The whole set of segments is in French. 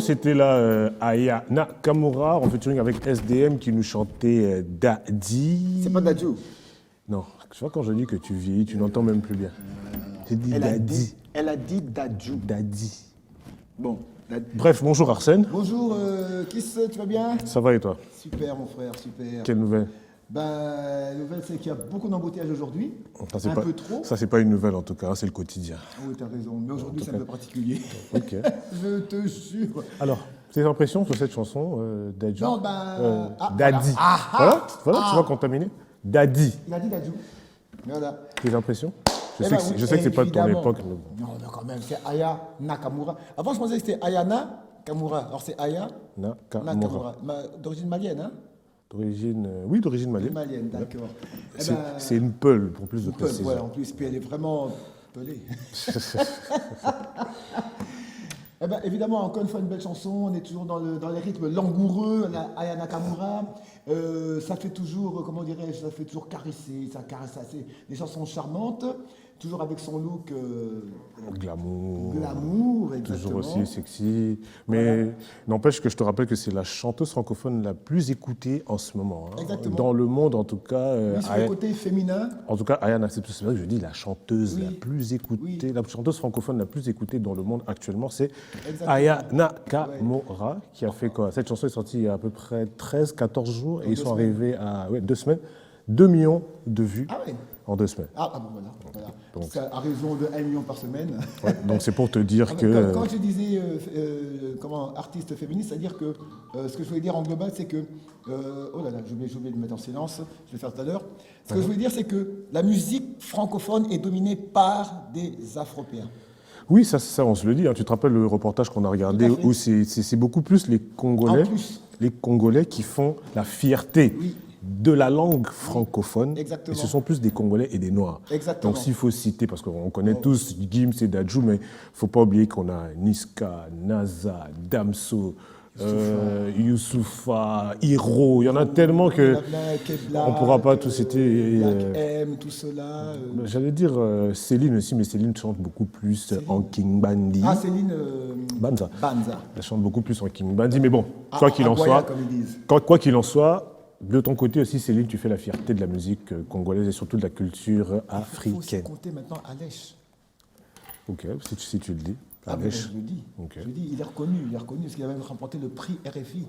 C'était là Aya Nakamura en featuring avec SDM qui nous chantait Daddy. C'est pas Dadju. Non, tu vois quand je dis que tu vieillis, tu n'entends même plus bien. J'ai dit Daddy. Elle a dit Dadju. Daddy. Bon. Bref, bonjour Arsène. Bonjour Kiss, tu vas bien? Ça va et toi? Super mon frère, super. Quelle nouvelle? La nouvelle c'est qu'il y a beaucoup d'embouteillages aujourd'hui. Un peu trop. Ça c'est pas une nouvelle en tout cas, c'est le quotidien. Oui, t'as raison, mais aujourd'hui c'est un peu particulier. Ok. Je te jure. Alors, tes impressions sur cette chanson, Dadju? Non, Daddy. Voilà, tu vas contaminer. Daddy. Il a dit Dadju. Voilà. Tes impressions? Je Eh sais ben que c'est pas de ton époque. Mais bon. Non, quand même, c'est Aya Nakamura. Avant, je pensais que c'était Ayana Kamura. Alors, c'est Aya Nakamura. D'origine malienne, hein? D'origine, oui, d'origine malienne. Malienne, d'accord. C'est une peule, pour plus de précision. Ouais, en plus, puis elle est vraiment pelée. Évidemment, encore une fois, une belle chanson. On est toujours dans les rythmes langoureux. Aya Nakamura. Ça fait toujours, comment dirais-je, ça fait toujours caresser. Ça caresse assez. Des chansons charmantes. Toujours avec son look glamour, exactement. toujours aussi sexy. Mais n'empêche que je te rappelle que c'est la chanteuse francophone la plus écoutée en ce moment. Hein. Exactement. Dans le monde, en tout cas. Oui, sur le côté féminin. En tout cas, Ayana, c'est vrai que je dis la chanteuse la plus écoutée, la chanteuse francophone la plus écoutée dans le monde actuellement, c'est Aya Nakamura, qui a fait quoi? Cette chanson est sortie il y a à peu près 13-14 jours et ils sont arrivés à 2 semaines. 2 millions de vues en 2 semaines. Voilà. Donc, ça a raison de 1 million par semaine. Ouais, donc c'est pour te dire que... Quand je disais artiste féministe, c'est-à-dire que ce que je voulais dire en global, c'est que... oh là là, j'ai oublié de me mettre en silence, je vais le faire tout à l'heure. Ce que je voulais dire, c'est que la musique francophone est dominée par des Afropéens. Oui, ça on se le dit. Hein. Tu te rappelles le reportage qu'on a regardé où c'est beaucoup plus les Congolais qui font la fierté de la langue francophone. Exactement. Et ce sont plus des Congolais et des Noirs. Exactement. Donc s'il faut citer, parce qu'on connaît tous Gims et Dadju, mais il ne faut pas oublier qu'on a Niska, Naza, Damso, Youssoufa, Hiro, il y en a tellement que on ne pourra pas tous citer. M, tout cela. J'allais dire Céline aussi, mais Céline chante beaucoup plus en King Bandi. Ah, Céline Banza. Banza. Elle chante beaucoup plus en King Bandi, mais bon, quoi qu'il en soit, comme ils disent. quoi qu'il en soit, de ton côté aussi, Céline, tu fais la fierté de la musique congolaise et surtout de la culture africaine. Il faut compter maintenant à Lèche. Ok, si tu le dis. Mais je le dis. Okay. Je le dis, il est reconnu parce qu'il a même remporté le prix RFI.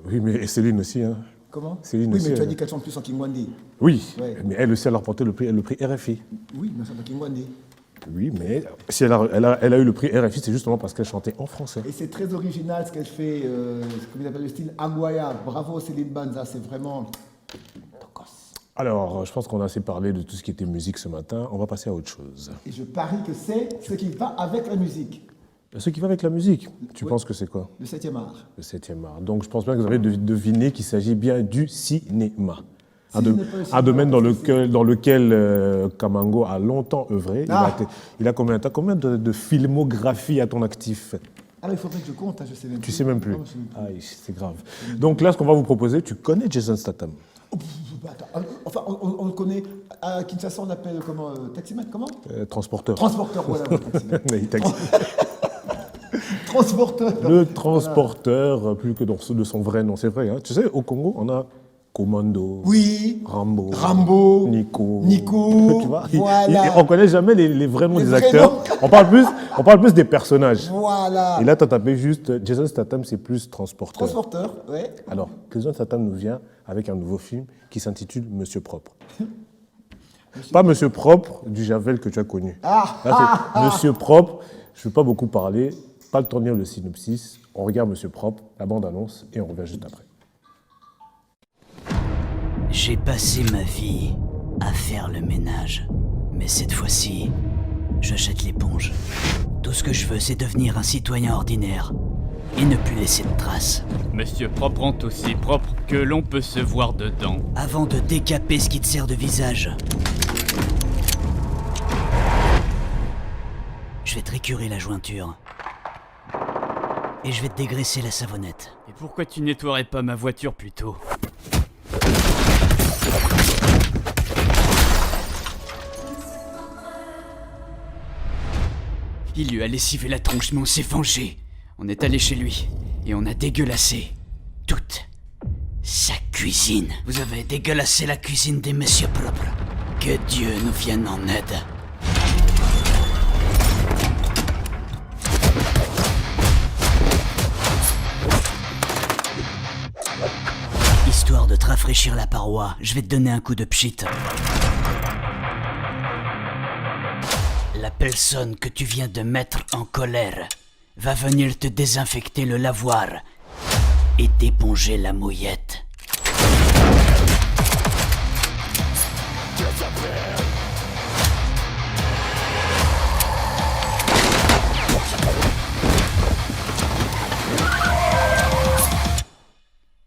Oui, mais Céline aussi. Hein. Comment? Céline oui, aussi, mais tu as dit qu'elle chante plus en Kingwandi. Oui, mais elle aussi, elle a remporté le prix RFI. Oui, mais elle chante en Kingwandi. Oui, mais si elle a eu le prix RFI, c'est justement parce qu'elle chantait en français. Et c'est très original ce qu'elle fait, ce qu'on appelle le style Aguaya. Bravo Céline Banza, c'est vraiment... Alors, je pense qu'on a assez parlé de tout ce qui était musique ce matin. On va passer à autre chose. Et je parie que c'est ce qui va avec la musique. Ce qui va avec la musique, tu penses que c'est quoi? Le 7e art. Le 7e art. Donc, je pense bien que vous avez deviné qu'il s'agit bien du cinéma. Un domaine dans lequel Kamango a longtemps œuvré. Il a combien de filmographie à ton actif? Ah, il faudrait que je compte, hein, je sais même plus. Tu sais même plus. Ah, c'est grave. Donc là, ce qu'on va vous proposer, tu connais Jason Statham? Enfin, on le connaît. À Kinshasa, on l'appelle comment? Taximan, comment? Transporteur. Transporteur, voilà. Transporteur. Le transporteur, plus que de son vrai nom, c'est vrai. Hein. Tu sais, au Congo, on a Commando, Rambo, Nico. Tu vois, voilà. On ne connaît jamais les vrais noms des acteurs. On parle plus des personnages. Voilà. Et là, tu as tapé juste Jason Statham, c'est plus transporteur. Transporteur, oui. Alors, Jason Statham nous vient avec un nouveau film qui s'intitule Monsieur Propre. Pas Monsieur Propre du Javel que tu as connu. Là, c'est Monsieur Propre. Je ne veux pas beaucoup parler. Pas le temps de lire le synopsis. On regarde Monsieur Propre, la bande-annonce, et on revient juste après. J'ai passé ma vie à faire le ménage. Mais cette fois-ci, je jette l'éponge. Tout ce que je veux, c'est devenir un citoyen ordinaire et ne plus laisser de traces. Monsieur Propre rend aussi propre que l'on peut se voir dedans. Avant de décaper ce qui te sert de visage, je vais te récurer la jointure. Et je vais te dégraisser la savonnette. Et pourquoi tu nettoierais pas ma voiture plutôt? Il lui a lessivé la tronche, mais on s'est vengé. On est allé chez lui. Et on a dégueulassé toute sa cuisine. Vous avez dégueulassé la cuisine des messieurs propres. Que Dieu nous vienne en aide. Histoire de te rafraîchir la paroi, je vais te donner un coup de pchit. La personne que tu viens de mettre en colère va venir te désinfecter le lavoir et t'éponger la mouillette.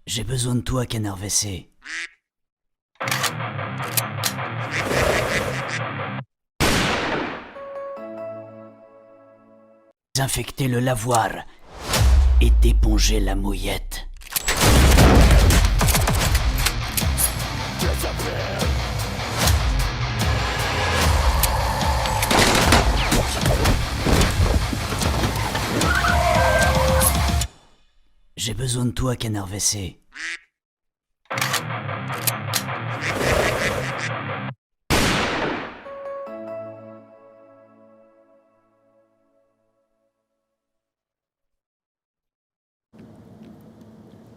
J'ai besoin de toi, Canard WC. Désinfecter le lavoir et t'éponger la mouillette. J'ai besoin de toi, Canard WC.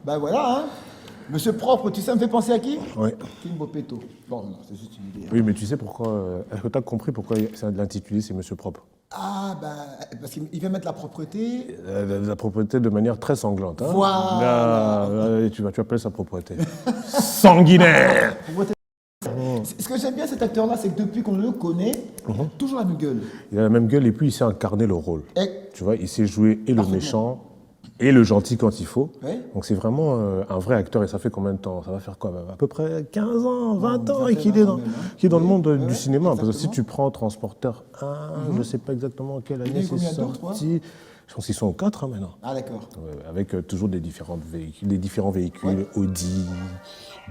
Ben voilà, hein. Monsieur Propre, tu sais, ça me fait penser à qui? Oui. King Bopeto. Bon, non, c'est juste une idée. Hein. Oui, mais tu sais pourquoi. Est-ce que tu as compris pourquoi l'intitulé c'est Monsieur Propre? Ah, ben, parce qu'il veut mettre la propreté. La propreté de manière très sanglante. Hein. Voilà. Tu appelles sa propreté. Sanguinaire. Ce que j'aime bien cet acteur-là, c'est que depuis qu'on le connaît, il a toujours la même gueule. Il a la même gueule et puis il sait incarner le rôle. Et- Tu vois, il sait jouer et le Parfaitement. méchant et le gentil quand il faut. Ouais. Donc c'est vraiment un vrai acteur. Et ça fait combien de temps? Ça va faire quoi? À peu près 15 ans, 20 ans et qu'il est dans, même, hein. qu'il est dans le monde Oui, du ouais, cinéma. Parce que si exactement. tu prends Transporteur 1, je ne sais pas exactement quelle Il y a année eu c'est combien d'autres, toi sorti. Je pense qu'ils sont au 4 maintenant. Ah, d'accord. Ouais, avec toujours des différents véhicules, Audi,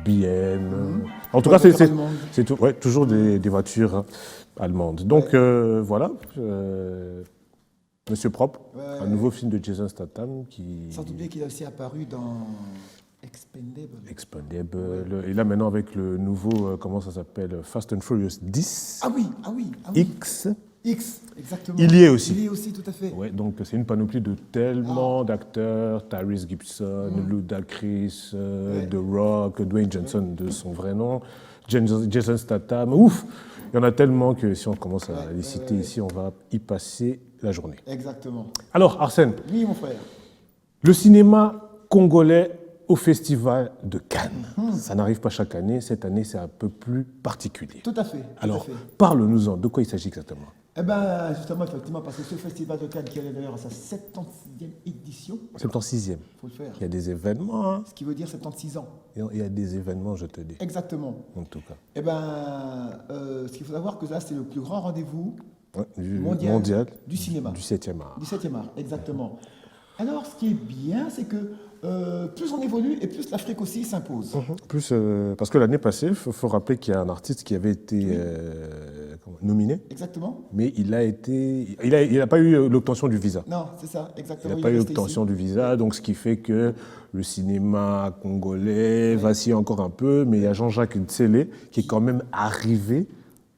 BM. En tout Ouais, cas, c'est voitures allemandes. toujours des voitures allemandes. Donc voilà, Monsieur Propre, un nouveau film de Jason Statham qui Sans oublier qu'il a aussi apparu dans Expendable. Expandable. Et là maintenant avec le nouveau, comment ça s'appelle, Fast and Furious 10, Ah oui, ah oui, ah oui. X. X, exactement. Il y est aussi. Il y est aussi, tout à fait. Ouais, donc c'est une panoplie de tellement d'acteurs, Tyrese Gibson, Ludacris, The Rock, Dwayne Johnson de son vrai nom, Jason Statham, ouf. Il y en a tellement que si on commence à les citer ici, on va y passer la journée. Exactement. Alors Arsène, Oui, mon frère. le cinéma congolais au Festival de Cannes. Ça n'arrive pas chaque année, cette année c'est un peu plus particulier. Tout à fait. Tout Alors, à fait. parle-nous-en, de quoi il s'agit exactement? Eh bien, justement, effectivement, parce que ce festival de Cannes qui est d'ailleurs à sa 76e édition, 76e. il faut le faire. Il y a des événements, hein. Ce qui veut dire 76 ans. Il y a des événements, je te dis, Exactement. en tout cas. Eh bien, ce qu'il faut savoir, que là, c'est le plus grand rendez-vous Ouais, du mondial du cinéma. Du 7e art. Du 7e art, exactement. Alors, ce qui est bien, c'est que plus on évolue et plus l'Afrique aussi s'impose. Plus, parce que l'année passée, il faut rappeler qu'il y a un artiste qui avait été nominé, Exactement. mais il n'a pas eu l'obtention du visa. Non, c'est ça, Il exactement. n'a pas est eu resté l'obtention ici. du visa, donc ce qui fait que le cinéma congolais vacille encore un peu, mais il y a Jean-Jacques Ntsele qui est quand même arrivé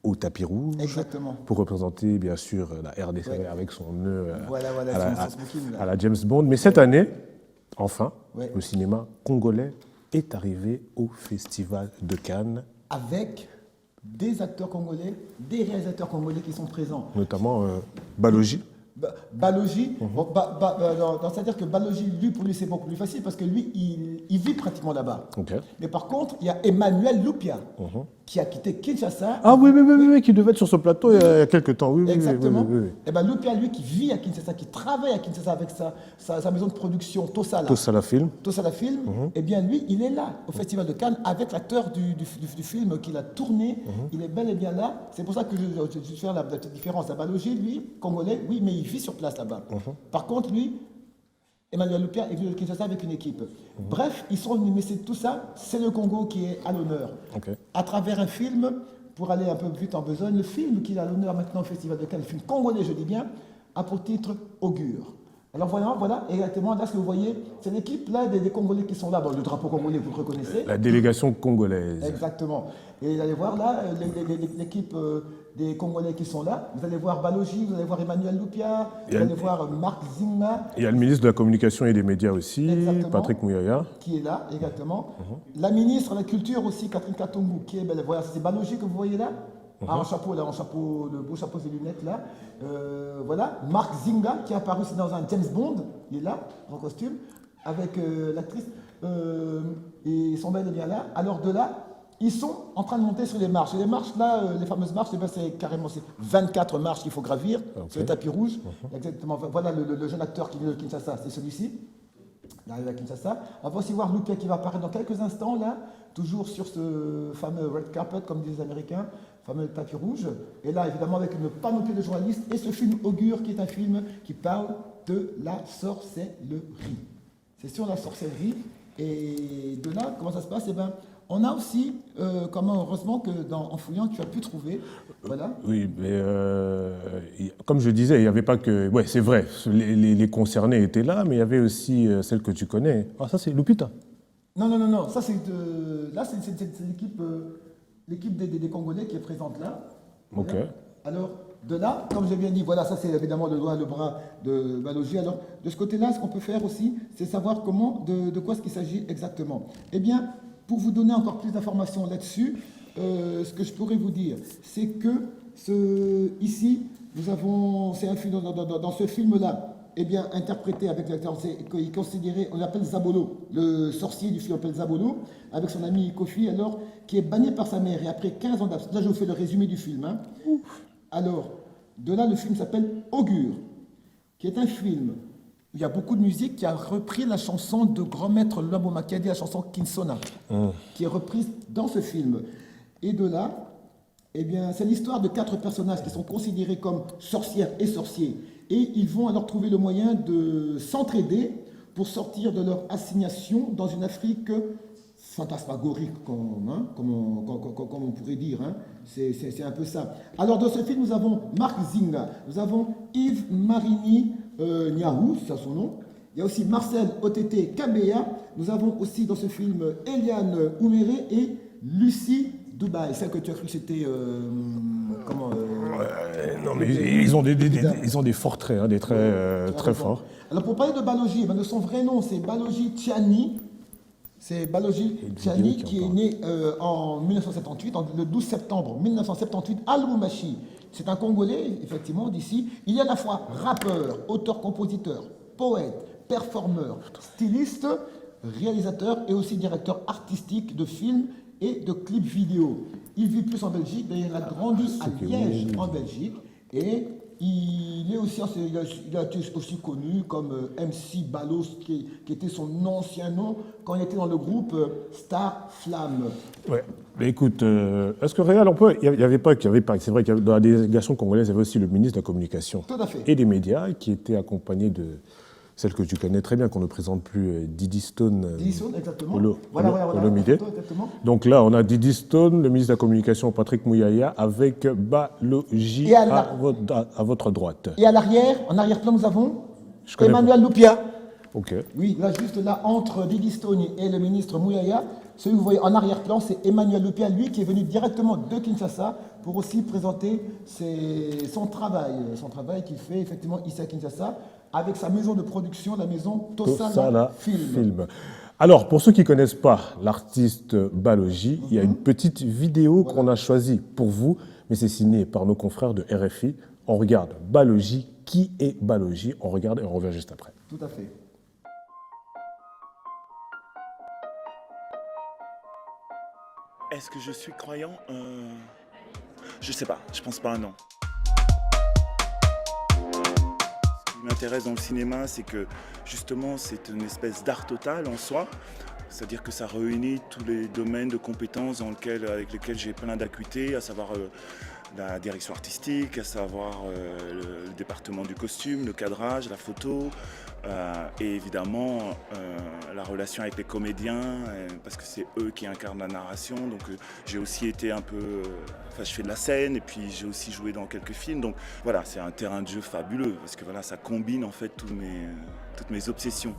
au tapis rouge Exactement. pour représenter bien sûr la RDC avec son nœud Voilà, à, son smoking, là. à la James Bond. Mais cette année, enfin, Ouais. le cinéma congolais est arrivé au Festival de Cannes, Avec des acteurs congolais, des réalisateurs congolais qui sont présents. notamment Balogi. Balogi, bon, non, c'est-à-dire que Balogi, pour lui, c'est beaucoup plus facile parce que lui, il vit pratiquement là-bas. Ok. Mais par contre, il y a Emmanuel Lupia qui a quitté Kinshasa. Ah oui, qui devait être sur ce plateau il y a quelques temps. Oui, oui, oui, Exactement. oui, oui. Et ben Lupia, lui, qui vit à Kinshasa, qui travaille à Kinshasa avec sa maison de production Tosala. Tout ça, la film. Tosala Film, eh bien lui, il est là au Festival de Cannes avec l'acteur du film qu'il a tourné. Il est bel et bien là. C'est pour ça que je fais la petite différence. Balogi, lui, congolais, oui, mais il vit sur place là-bas. Par contre, lui, Emmanuel Lupia est venu de Kinshasa avec une équipe. Bref, ils sont venus, mais c'est tout ça, c'est le Congo qui est à l'honneur. Ok. À travers un film, pour aller un peu vite en besogne, le film qui est à l'honneur maintenant au Festival de Cannes, le film congolais, je dis bien, a pour titre Augure. Alors voilà, exactement, là ce que vous voyez, c'est l'équipe là des Congolais qui sont là. Bon, le drapeau congolais, vous le reconnaissez. La délégation congolaise. Exactement. Et vous allez voir là, l'équipe des Congolais qui sont là. Vous allez voir Balogi, vous allez voir Emmanuel Loupia, vous allez voir Marc Zingma. Il y a le ministre de la Communication et des Médias aussi, Exactement. Patrick Mouyaya. Qui est là, exactement. La ministre de la Culture aussi, Catherine Katongo, qui est, voilà, c'est Balogi que vous voyez là. En chapeau, là, le beau chapeau et lunettes là. Voilà, Marc Zinga qui est apparu aussi dans un James Bond, il est là, en costume, avec l'actrice. Et son bel est bien là. Alors de là, ils sont en train de monter sur les marches. Et les marches là, les fameuses marches, c'est carrément 24 marches qu'il faut gravir sur le tapis rouge. Exactement. Voilà le jeune acteur qui vient de Kinshasa, c'est celui-ci. Il arrive à Kinshasa. On va aussi voir Loupia qui va apparaître dans quelques instants là, toujours sur ce fameux red carpet, comme disent les Américains, fameux tapis rouge. Et là, évidemment, avec une panoplie de journalistes. Et ce film Augure, qui est un film qui parle de la sorcellerie. C'est sur la sorcellerie. Et de là, comment ça se passe? Eh ben, on a aussi, heureusement que en fouillant, tu as pu trouver. Voilà. Oui, mais comme je disais, il n'y avait pas que. Ouais, c'est vrai, les concernés étaient là, mais il y avait aussi celle que tu connais. Ah, ça, c'est Lupita. Non. Ça, c'est là, c'est l'équipe des Congolais qui est présente là. Ok. Voilà. Alors, de là, comme j'ai bien dit, voilà, ça c'est évidemment le bras de Balogi. Alors, de ce côté-là, ce qu'on peut faire aussi, c'est savoir de quoi est-ce qu'il s'agit exactement. Eh bien, pour vous donner encore plus d'informations là-dessus, ce que je pourrais vous dire, c'est que ici, nous avons, c'est un film, dans ce film-là, eh bien, interprété avec l'acteur, il est considéré, on l'appelle Zabolo, le sorcier du film, on l'appelle Zabolo, avec son ami Kofi, alors, qui est banni par sa mère. Et après 15 ans d'absence, là je vous fais le résumé du film. Hein. Alors, de là, le film s'appelle Augure, qui est un film où il y a beaucoup de musique, qui a repris la chanson de grand maître Luambo Makadi, la chanson Kinsona, qui est reprise dans ce film. Et de là, eh bien, c'est l'histoire de 4 personnages qui sont considérés comme sorcières et sorciers. Et ils vont alors trouver le moyen de s'entraider pour sortir de leur assignation dans une Afrique fantasmagorique, comme on pourrait dire. Hein. C'est un peu ça. Alors, dans ce film, nous avons Marc Zinga, nous avons Yves Marini Niahou, c'est son nom. Il y a aussi Marcel Otete Kabea. Nous avons aussi dans ce film Eliane Ouméré et Lucie Dubaï, celle que tu as cru que c'était non, mais ils ont des forts traits, hein, des traits très forts. Alors pour parler de Balogi, de son vrai nom, c'est Balogi Tiani. C'est Balogi Tiani qui est né en 1978, le 12 septembre 1978 à Lubumbashi. C'est un Congolais, effectivement, d'ici. Il est à la fois rappeur, auteur-compositeur, poète, performeur, styliste, réalisateur et aussi directeur artistique de films et de clips vidéo. Il vit plus en Belgique, mais il a grandi à Liège, en Belgique, et il est aussi, il a été aussi connu comme MC Balos, qui était son ancien nom quand il était dans le groupe Star Flamme. Ouais. Mais écoute, est-ce que Réal, il y avait pas, c'est vrai que dans la délégation congolaise, il y avait aussi le ministre de la Communication et des Médias, qui était accompagné de celle que tu connais très bien, qu'on ne présente plus, Didi Stone. Didi Stone, exactement. Olomide. Donc là, on a Didi Stone, le ministre de la Communication, Patrick Mouyaya, avec Balogi à votre droite. Et à l'arrière, en arrière-plan, nous avons Emmanuel Loupia. Ok. Oui, là, juste là, entre Didi Stone et le ministre Mouyaya, celui que vous voyez en arrière-plan, c'est Emmanuel Loupia, lui, qui est venu directement de Kinshasa pour aussi présenter son travail qu'il fait effectivement ici à Kinshasa, avec sa maison de production, la maison Tosala Film. Alors, pour ceux qui ne connaissent pas l'artiste Balogi, il y a une petite vidéo qu'on a choisie pour vous, mais c'est signé par nos confrères de RFI. On regarde Balogi. Qui est Balogi? On regarde et on revient juste après. Tout à fait. Est-ce que je suis croyant? Je sais pas, je pense pas, non. Ce qui m'intéresse dans le cinéma, c'est que justement c'est une espèce d'art total en soi. C'est-à-dire que ça réunit tous les domaines de compétences avec lesquels j'ai plein d'acuité, à savoir la direction artistique, à savoir le département du costume, le cadrage, la photo, et évidemment la relation avec les comédiens, parce que c'est eux qui incarnent la narration. Donc j'ai aussi été un peu... Enfin, je fais de la scène et puis j'ai aussi joué dans quelques films. Donc voilà, c'est un terrain de jeu fabuleux, parce que voilà, ça combine en fait toutes mes obsessions.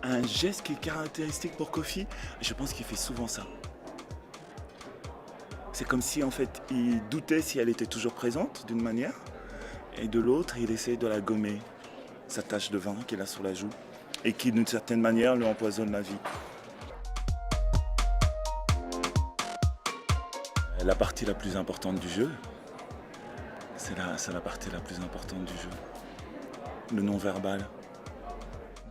Un geste qui est caractéristique pour Kofi, je pense qu'il fait souvent ça. C'est comme si en fait il doutait si elle était toujours présente d'une manière, et de l'autre il essaie de la gommer, sa tache de vin qu'il a sur la joue, et qui d'une certaine manière lui empoisonne la vie. La partie la plus importante du jeu, c'est la partie la plus importante du jeu, le non-verbal.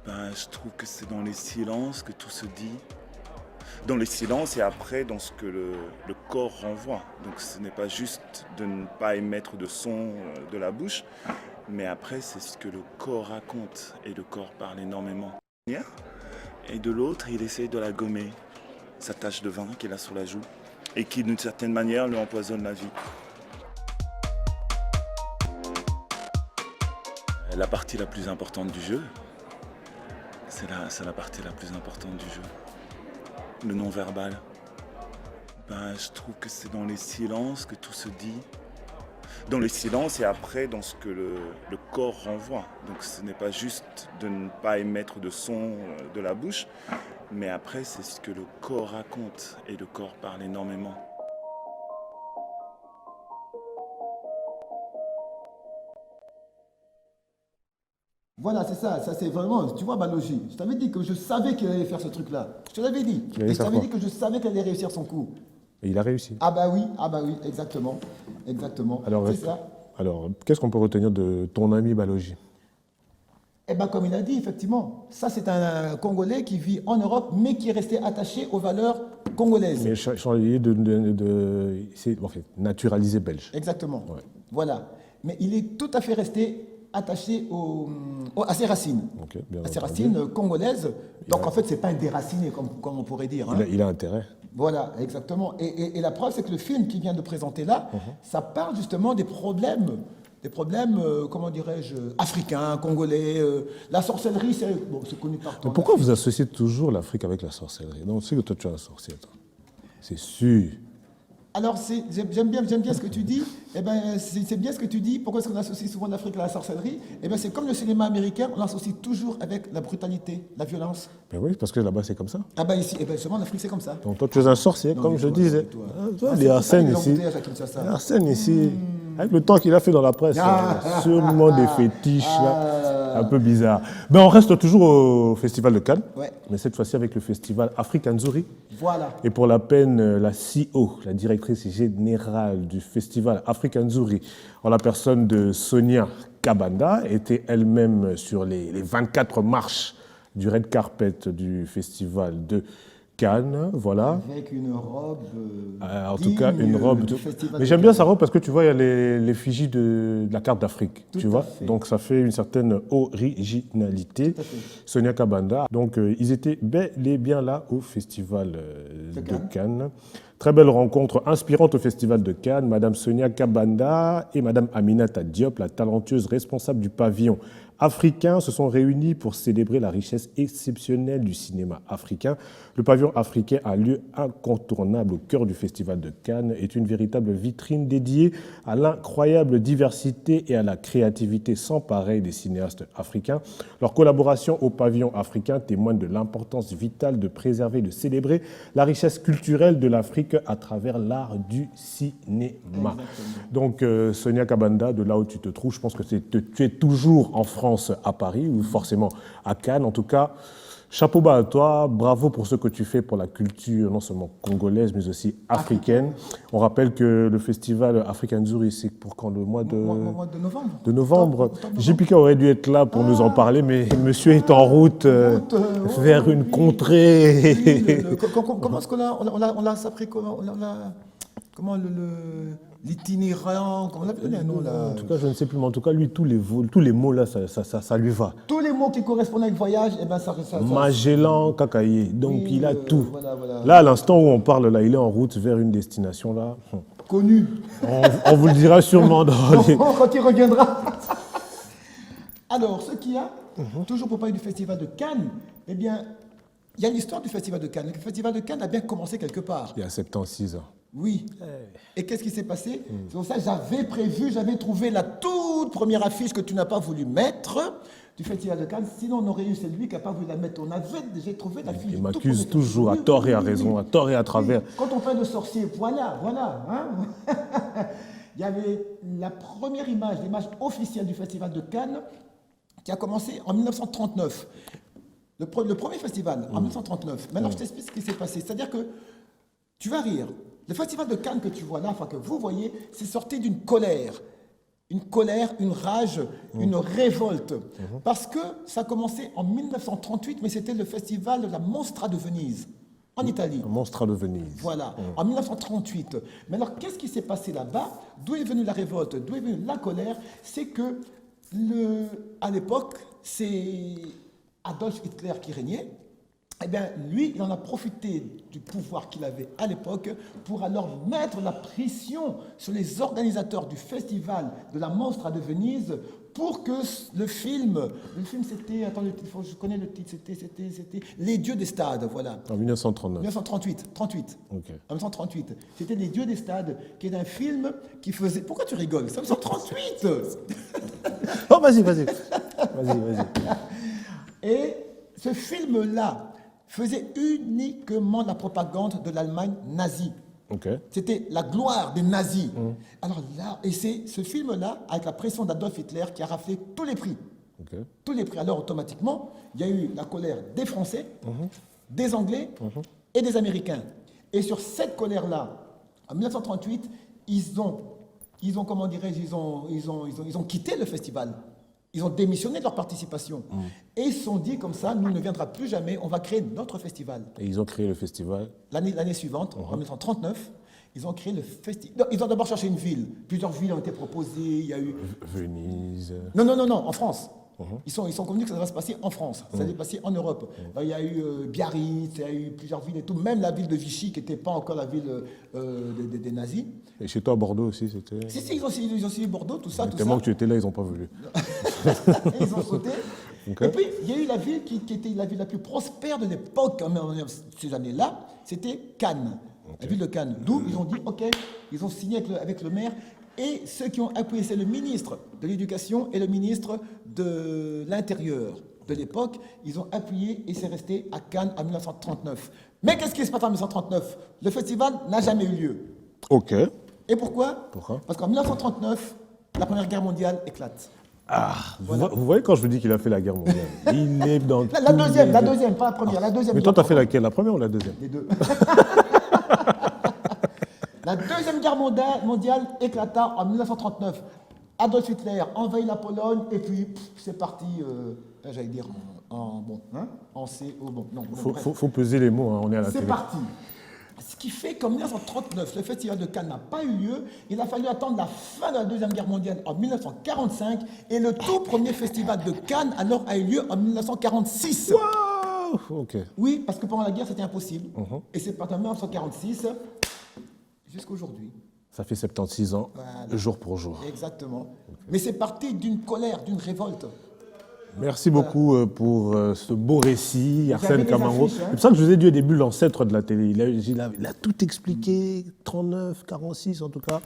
Je trouve que c'est dans les silences que tout se dit. Dans les silences et après dans ce que le corps renvoie. Donc ce n'est pas juste de ne pas émettre de son de la bouche, mais après c'est ce que le corps raconte, et le corps parle énormément. Et de l'autre, il essaie de la gommer, sa tache de vin qu'il a sur la joue, et qui d'une certaine manière lui empoisonne la vie. La partie la plus importante du jeu, c'est la partie la plus importante du jeu, le non-verbal. Je trouve que c'est dans les silences que tout se dit. Dans les silences et après dans ce que le corps renvoie. Donc ce n'est pas juste de ne pas émettre de son de la bouche, mais après c'est ce que le corps raconte, et le corps parle énormément. Voilà, c'est ça c'est vraiment, tu vois Balogi, je t'avais dit que je savais qu'il allait faire ce truc-là. Je te l'avais dit. Il allait Et je faire t'avais quoi? dit que je savais qu'elle allait réussir son coup. Et il a réussi. Ah bah oui, exactement. Alors, C'est ça. alors qu'est-ce qu'on peut retenir de ton ami Balogi? Eh bien, comme il a dit, effectivement, ça c'est un Congolais qui vit en Europe, mais qui est resté attaché aux valeurs congolaises. Mais changer c'est en fait naturalisé belge. Exactement. Ouais. Voilà. Mais il est tout à fait resté attaché à ses racines. Ok, bien À ses entendu. racines congolaises. Donc en fait, c'est pas un déraciné, comme on pourrait dire. Hein. Il a intérêt. Voilà, exactement. Et la preuve, c'est que le film qu'il vient de présenter là, ça parle justement des problèmes, comment dirais-je, africains, congolais. La sorcellerie, c'est connu partout. Mais pourquoi vous associez toujours l'Afrique avec la sorcellerie? Non, c'est que toi tu es un sorcier, toi. C'est sûr. Alors, j'aime bien ce que tu dis. Eh ben, c'est bien ce que tu dis. Pourquoi est-ce qu'on associe souvent l'Afrique à la sorcellerie? Eh ben, c'est comme le cinéma américain, on l'associe toujours avec la brutalité, la violence. Ben oui, parce que là-bas c'est comme ça. Ah ben ici, justement, en Afrique, c'est comme ça. Donc toi tu es un sorcier, Non, comme mais je toi, disais. toi. Toi, Ah, les c'est Arsène pas ici. volontaire, à Kinshasa. Arsène ici, avec le temps qu'il a fait dans la presse, sûrement des fétiches là, un peu bizarres. Mais on reste toujours au Festival de Cannes, Ouais. mais cette fois-ci avec le Festival Africa Nzuri. Voilà. Et pour la peine, la CEO, la directrice générale du Festival Africa Nzuri, en la personne de Sonia Kabanda, était elle-même sur les 24 marches du red carpet du Festival de Cannes, voilà. Avec une robe. En tout cas, digne une robe. du Festival Mais de j'aime bien Cannes. sa robe parce que tu vois, il y a l'effigie de la carte d'Afrique. Tout Tu à vois, fait. donc ça fait une certaine originalité. Tout à fait. Sonia Kabanda. Donc, ils étaient bel et bien là au Festival De de Cannes. Cannes. Très belle rencontre inspirante au Festival de Cannes. Madame Sonia Kabanda et Madame Aminata Diop, la talentueuse responsable du pavillon africain, se sont réunis pour célébrer la richesse exceptionnelle du cinéma africain. Le pavillon africain, un lieu incontournable au cœur du Festival de Cannes, est une véritable vitrine dédiée à l'incroyable diversité et à la créativité sans pareil des cinéastes africains. Leur collaboration au pavillon africain témoigne de l'importance vitale de préserver et de célébrer la richesse culturelle de l'Afrique à travers l'art du cinéma. Donc, Sonia Kabanda, de là où tu te trouves, je pense que tu es toujours en France, à Paris, ou forcément à Cannes. En tout cas, chapeau bas à toi, bravo pour ce que tu fais pour la culture, non seulement congolaise, mais aussi africaine. On rappelle que le festival Africa Nzuri, c'est pour quand le mois de... Mois de novembre. De novembre. Octobre, JPK aurait dû être là pour nous en parler, mais monsieur est en route vers une contrée. Comment est-ce qu'on l'a, on l'a s'appelé comment, comment l'itinérant, comment on appelle un nom là? En tout cas, je ne sais plus, mais en tout cas, lui, tous les mots là, ça lui va. Tous les mots qui correspondent avec voyage, eh ben ça Magellan, Kakaye, donc Oui, il a tout. voilà. Là, à l'instant où on parle, là, il est en route vers une destination là. connu. On vous le dira sûrement dans les... Quand il reviendra. Alors, ce qu'il y a, toujours pour parler du Festival de Cannes, eh bien, il y a l'histoire du Festival de Cannes. Le Festival de Cannes a bien commencé quelque part. Il y a 76 ans. Oui. Et qu'est-ce qui s'est passé? C'est pour ça que j'avais trouvé la toute première affiche que tu n'as pas voulu mettre du Festival de Cannes. Sinon, on aurait eu celui qui n'a pas voulu la mettre. J'ai trouvé l'affiche. Il m'accuse toujours, à tort et à raison, à tort et à travers. Oui. Quand on parle de sorcier, voilà. Hein. Il y avait la première image, l'image officielle du Festival de Cannes, qui a commencé en 1939. Le premier festival, en 1939. Maintenant, je t'explique ce qui s'est passé. C'est-à-dire que, tu vas rire, le Festival de Cannes que tu vois là, enfin que vous voyez, c'est sorti d'une colère. Une colère, une rage, une révolte. Parce que ça a commencé en 1938, mais c'était le festival de la Mostra de Venise, en Italie. Monstre de Venise. Voilà, en 1938. Mais alors, qu'est-ce qui s'est passé là-bas? D'où est venue la révolte? D'où est venue la colère? C'est que, à l'époque, c'est Adolf Hitler qui régnait. Eh bien, lui, il en a profité du pouvoir qu'il avait à l'époque pour alors mettre la pression sur les organisateurs du festival de la Mostra de Venise pour que le film c'était, attendez, je connais le titre, c'était Les Dieux des Stades, voilà. En 1939. 1938. Ok. En 1938. C'était Les Dieux des Stades, qui est un film qui faisait... Pourquoi tu rigoles? C'est en 1938. Oh, vas-y. Et ce film-là faisait uniquement la propagande de l'Allemagne nazie. Ok. C'était la gloire des nazis. Alors là, et c'est ce film-là, avec la pression d'Adolf Hitler, qui a raflé tous les prix. Ok. Tous les prix. Alors automatiquement, il y a eu la colère des Français, des Anglais et des Américains. Et sur cette colère-là, en 1938, ils ont comment dirais-je, ils ont quitté le festival. Ils ont démissionné de leur participation. Et ils se sont dit comme ça, nous ne viendra plus jamais, on va créer notre festival. Et ils ont créé le festival. L'année suivante, en 1939, ils ont créé le festival. Ils ont d'abord cherché une ville. Plusieurs villes ont été proposées. Il y a eu... Venise. Non, en France. Ils sont convenus que ça va se passer en France. Ça va se passer en Europe. Il y a eu Biarritz, il y a eu plusieurs villes et tout. Même la ville de Vichy, qui n'était pas encore la ville des nazis. Et chez toi, à Bordeaux aussi, c'était... Si, ils ont aussi Bordeaux, tout ça. Tellement que tu étais là, ils n'ont pas voulu. Et ils ont sauté. Okay. Et puis, il y a eu la ville qui était la ville la plus prospère de l'époque, ces années-là, c'était Cannes, la ville de Cannes. D'où ils ont dit, OK, ils ont signé avec le maire. Et ceux qui ont appuyé, c'est le ministre de l'Éducation et le ministre de l'Intérieur de l'époque. Ils ont appuyé et c'est resté à Cannes en 1939. Mais qu'est-ce qui se passe en 1939? Le festival n'a jamais eu lieu. Ok. Et pourquoi? Pourquoi? Parce qu'en 1939, la Première Guerre mondiale éclate. Ah, Voilà. vous voyez quand je vous dis qu'il a fait la guerre mondiale, il est dans La deuxième, pas la première, la deuxième. Mais toi, t'as fait laquelle? La première ou la deuxième? Les deux. La Deuxième Guerre mondiale éclata en 1939. Adolf Hitler envahit la Pologne et puis c'est parti, j'allais dire, en C, bon, non. Faut peser les mots, hein, on est à la télé. C'est parti. Ce qui fait qu'en 1939, le festival de Cannes n'a pas eu lieu. Il a fallu attendre la fin de la Deuxième Guerre mondiale en 1945 et le tout premier festival de Cannes alors a eu lieu en 1946. Waouh! Ok. Oui, parce que pendant la guerre, c'était impossible. Et c'est parti en 1946 jusqu'à aujourd'hui. Ça fait 76 ans, Voilà. jour pour jour. Exactement. Mais c'est parti d'une colère, d'une révolte. Merci beaucoup pour ce beau récit, Arsène des Camango. affiches, hein. C'est pour ça que je vous ai dit au début, l'ancêtre de la télé. Il a tout expliqué, 39, 46 en tout cas.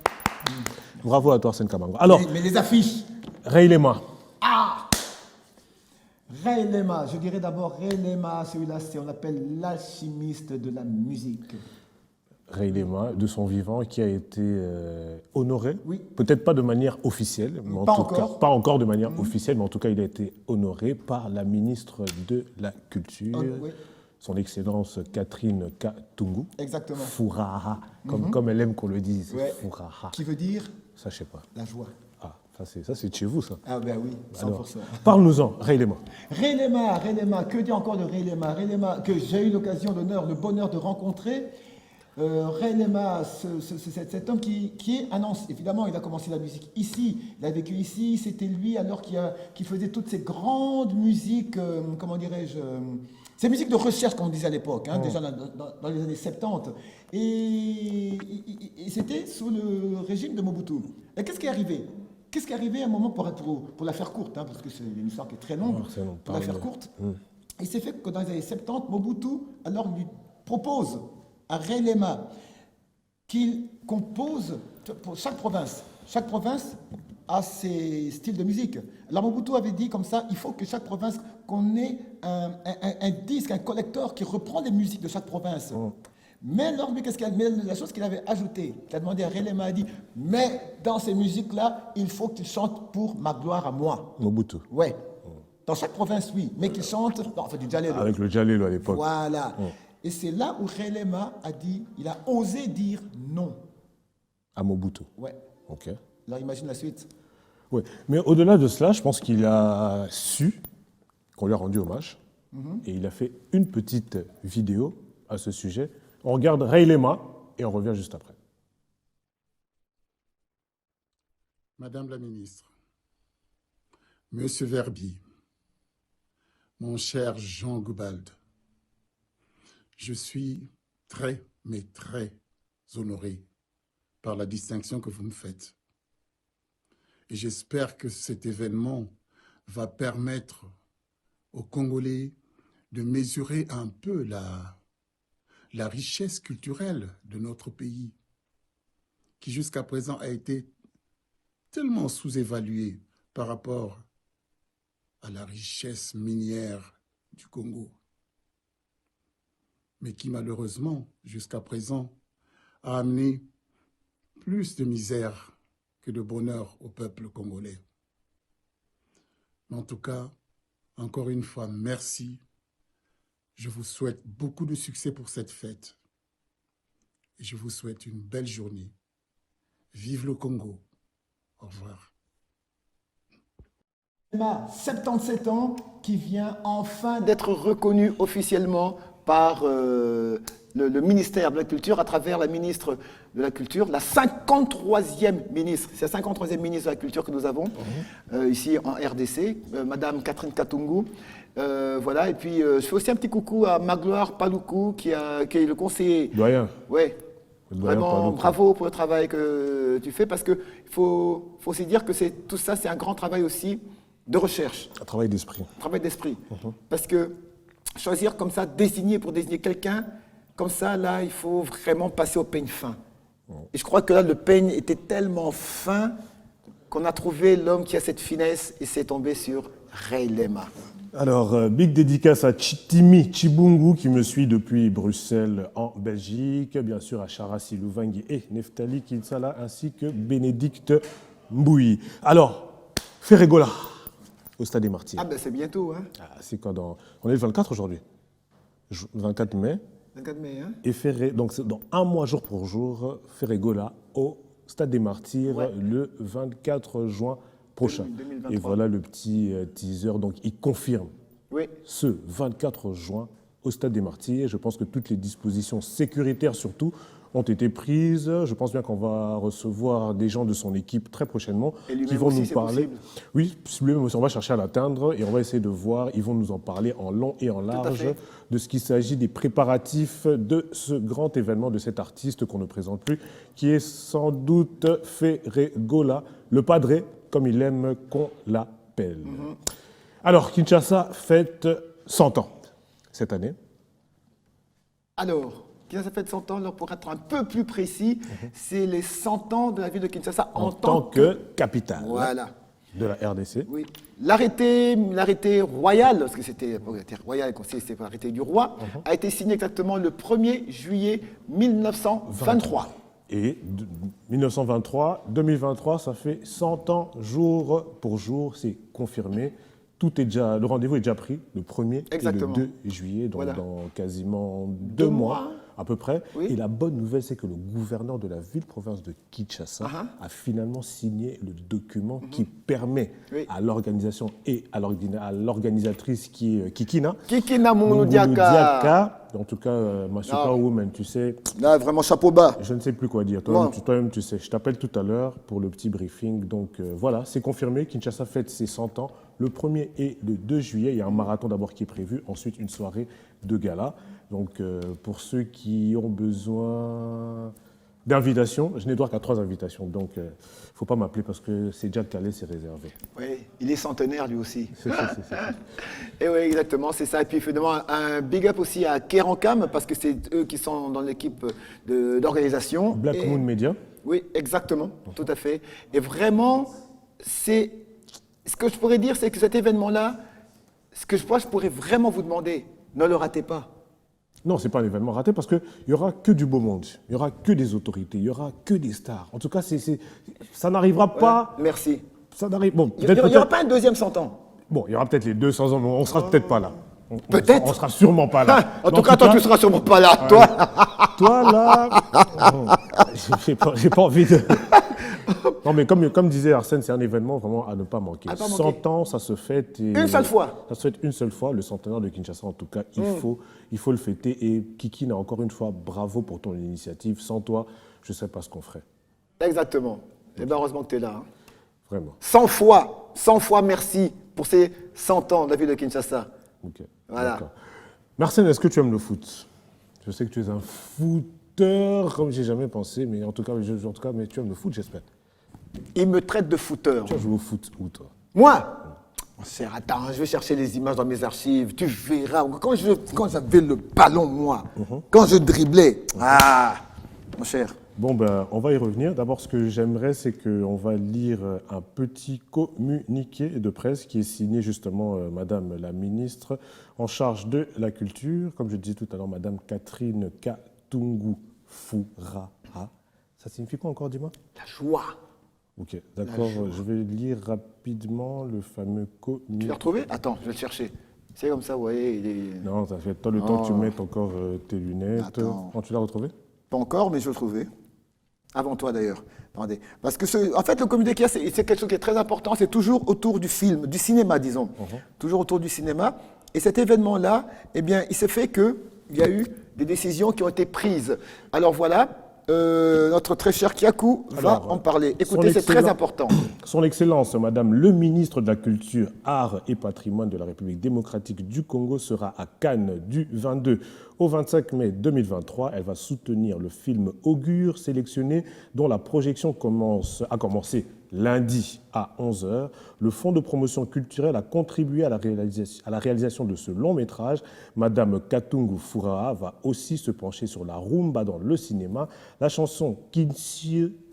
Bravo à toi, Arsène Camango. Alors, Mais les affiches. Ray Lema. Ray Lema, je dirais d'abord Ray Lema, celui-là, on l'appelle l'alchimiste de la musique. Ray Lema, de son vivant, qui a été honoré, Oui. peut-être pas de manière officielle, mais en Pas tout encore. cas, pas encore de manière officielle, mais en tout cas, il a été honoré par la ministre de la Culture, Oui. son Excellence Catherine Katungu. Exactement. Fouraha, comme elle aime qu'on le dise, Ouais. Fouraha. Qui veut dire Ça, je sais pas. la joie. Ah, ça c'est de chez vous, ça. Ah ben oui, 100%. Alors, parle-nous-en, Ray Lema. Ray Lema, que dire encore de Ray Lema? Ray Lema, que j'ai eu l'occasion, l'honneur, le bonheur de rencontrer. Ray Lema, cet homme qui est un ancien, évidemment, il a commencé la musique ici, il a vécu ici, c'était lui alors qui faisait toutes ces grandes musiques, comment dirais-je, ces musiques de recherche, comme on disait à l'époque, hein, déjà dans les années 70. Et c'était sous le régime de Mobutu. Et qu'est-ce qui est arrivé? Qu'est-ce qui est arrivé à un moment, pour la faire courte, hein, parce que c'est une histoire qui est très longue, pour la faire courte. Il s'est fait que dans les années 70, Mobutu alors lui propose à Ray Lema qu'il compose pour chaque province. Chaque province a ses styles de musique. Alors Mobutu avait dit comme ça, il faut que chaque province qu'on ait un disque, un collector qui reprend les musiques de chaque province. Mais alors, lui, la chose qu'il avait ajoutée, qu'il a demandé à Ray Lema, a dit, mais dans ces musiques-là, il faut qu'il chante pour ma gloire à moi. Mobutu. Ouais. Dans chaque province, oui, mais qu'il chante, non, enfin du Djalelo. Avec le Djalelo à l'époque. Voilà. Et c'est là où Ray Lema a dit, il a osé dire non. À Mobutu. Ouais. Ok. Alors imagine la suite. Ouais. Mais au-delà de cela, je pense qu'il a su qu'on lui a rendu hommage. Et il a fait une petite vidéo à ce sujet. On regarde Ray Lema et on revient juste après. Madame la ministre, Monsieur Verby, mon cher Jean Goubald, je suis très, mais très honoré par la distinction que vous me faites. Et j'espère que cet événement va permettre aux Congolais de mesurer un peu la richesse culturelle de notre pays, qui jusqu'à présent a été tellement sous-évaluée par rapport à la richesse minière du Congo, mais qui malheureusement, jusqu'à présent, a amené plus de misère que de bonheur au peuple congolais. Mais en tout cas, encore une fois, merci. Je vous souhaite beaucoup de succès pour cette fête. Et je vous souhaite une belle journée. Vive le Congo. Au revoir. 77 ans, qui vient enfin d'être reconnu officiellement par le ministère de la Culture à travers la ministre de la Culture, la 53e ministre. C'est la 53e ministre de la Culture que nous avons ici en RDC, Madame Catherine Katungu. Voilà, et puis je fais aussi un petit coucou à Magloire Paloukou qui est le conseiller. Doyen. Ouais. Vraiment, Paloukou. bravo pour le travail que tu fais, parce qu'il faut aussi dire que tout ça, c'est un grand travail aussi de recherche. Un travail d'esprit. Travail d'esprit. Parce que choisir comme ça, désigner pour désigner quelqu'un, comme ça, là, il faut vraiment passer au peigne fin. Et je crois que là, le peigne était tellement fin qu'on a trouvé l'homme qui a cette finesse et c'est tombé sur Ray Lema. Alors, big dédicace à Chitimi Chibungu qui me suit depuis Bruxelles en Belgique, bien sûr à Charassi Louvangi et Neftali Kinsala ainsi que Bénédicte Mbouyi. Alors, Ferregola au Stade des Martyrs. Ah ben c'est bientôt, hein. Ah, c'est quoi on est le 24 aujourd'hui, 24 mai. 24 mai, hein. Et donc c'est dans un mois jour pour jour, Ferregola au Stade des Martyrs le 24 juin prochain. 2023. Et voilà le petit teaser. Donc il confirme ce 24 juin au Stade des Martyrs. Je pense que toutes les dispositions sécuritaires surtout ont été prises. Je pense bien qu'on va recevoir des gens de son équipe très prochainement qui vont aussi, nous parler. Possible. Oui, lui-même aussi, on va chercher à l'atteindre et on va essayer de voir. Ils vont nous en parler en long et en large de ce qu'il s'agit des préparatifs de ce grand événement de cet artiste qu'on ne présente plus, qui est sans doute Ferregola, le padre, comme il aime qu'on l'appelle. Alors, Kinshasa fête 100 ans cette année. Alors, Kinshasa fête 100 ans, alors pour être un peu plus précis, c'est les 100 ans de la ville de Kinshasa En tant que capitale de la RDC. Oui. L'arrêté royal, parce que c'était royal, c'était l'arrêté du roi, a été signé exactement le 1er juillet 1923. Et 1923, 2023, ça fait 100 ans jour pour jour, c'est confirmé. Le rendez-vous est déjà pris, le 1er et le 2 juillet, donc dans quasiment 2 mois. à peu près. Oui. Et la bonne nouvelle, c'est que le gouverneur de la ville-province de Kinshasa a finalement signé le document qui permet Oui. à l'organisation et à l'organisatrice qui est Kikina, Kikina Moumoulou Diaka, Diaka. en tout cas, ma superwoman, tu sais, Là, vraiment, chapeau bas. je ne sais plus quoi dire. Non. Toi-même, tu sais. Je t'appelle tout à l'heure pour le petit briefing. Donc voilà, c'est confirmé. Kinshasa fête ses 100 ans. Le 1er et le 2 juillet, il y a un marathon d'abord qui est prévu. Ensuite, une soirée de gala. Donc pour ceux qui ont besoin d'invitations, je n'ai droit qu'à 3 invitations. Donc il ne faut pas m'appeler parce que c'est déjà calé, c'est réservé. Oui, il est centenaire lui aussi. C'est. Et oui, exactement, c'est ça. Et puis, finalement, un big up aussi à Kerankam, parce que c'est eux qui sont dans l'équipe d'organisation. Black Et- Moon Media. Oui, exactement, tout à fait. Et vraiment, c'est ce que je pourrais dire, c'est que cet événement-là, ce que je pourrais vraiment vous demander, ne le ratez pas. Non, ce n'est pas un événement raté parce qu'il n'y aura que du beau monde. Il n'y aura que des autorités. Il n'y aura que des stars. En tout cas, ça n'arrivera pas. Merci. Ça n'arrive. Bon, Il n'y aura pas un deuxième 100 ans. Bon, il y aura peut-être les 200 ans, mais on ne sera peut-être pas là. Peut-être. On sera sûrement pas là. En Mais tout cas, toi, tu seras sûrement pas là. Toi, Toi, là, j'ai pas envie de... Non, mais comme disait Arsène, c'est un événement vraiment à ne pas manquer. À pas manquer. 100 ans, ça se fête. Une seule fois. Ça se fête une seule fois, le centenaire de Kinshasa, en tout cas. Il faut le fêter. Et Kiki, encore une fois, bravo pour ton initiative. Sans toi, je ne sais pas ce qu'on ferait. exactement. Et bien, heureusement que tu es là. Hein. Vraiment. 100 fois merci pour ces 100 ans de la ville de Kinshasa. Ok. Voilà. D'accord. Marcel, est-ce que tu aimes le foot? Je sais que tu es un footeur, comme j'ai jamais pensé, mais en tout cas, mais tu aimes le foot, j'espère. Il me traite de footeur. Tu as joué au foot où, toi? Moi, mon cher, attends, je vais chercher les images dans mes archives. Tu verras. Quand j'avais le ballon, moi, quand je driblais. Ah, mon cher. Bon, ben, on va y revenir. D'abord, ce que j'aimerais, c'est qu'on va lire un petit communiqué de presse qui est signé justement Madame la ministre en charge de la culture, comme je disais tout à l'heure, Madame Catherine Katungu Furaha. Ça signifie quoi encore, dis-moi? La joie. Ok, d'accord. Je vais lire rapidement le fameux Tu communiqué. l'as retrouvé? Attends, je vais le chercher. C'est comme ça, vous voyez, il est... Non, ça fait le temps que tu mettes encore tes lunettes. Attends. Oh, tu l'as retrouvé? Pas encore, mais je vais le trouver. Avant toi, d'ailleurs. Attendez. Parce que, en fait, le communiqué, c'est quelque chose qui est très important. C'est toujours autour du film, du cinéma, disons. Toujours autour du cinéma. Et cet événement-là, eh bien, il s'est fait qu'il y a eu des décisions qui ont été prises. Alors voilà, notre très cher Kiakou va Alors, en parler. son Écoutez, c'est très excellent- important. Son Excellence, Madame le ministre de la Culture, Arts et Patrimoine de la République démocratique du Congo sera à Cannes du 22 au 25 mai 2023. Elle va soutenir le film Augure sélectionné dont la projection a commencé lundi à 11h. Le Fonds de promotion culturelle a contribué à la réalisation de ce long métrage. Madame Katungu Furaha va aussi se pencher sur la rumba dans le cinéma. La chanson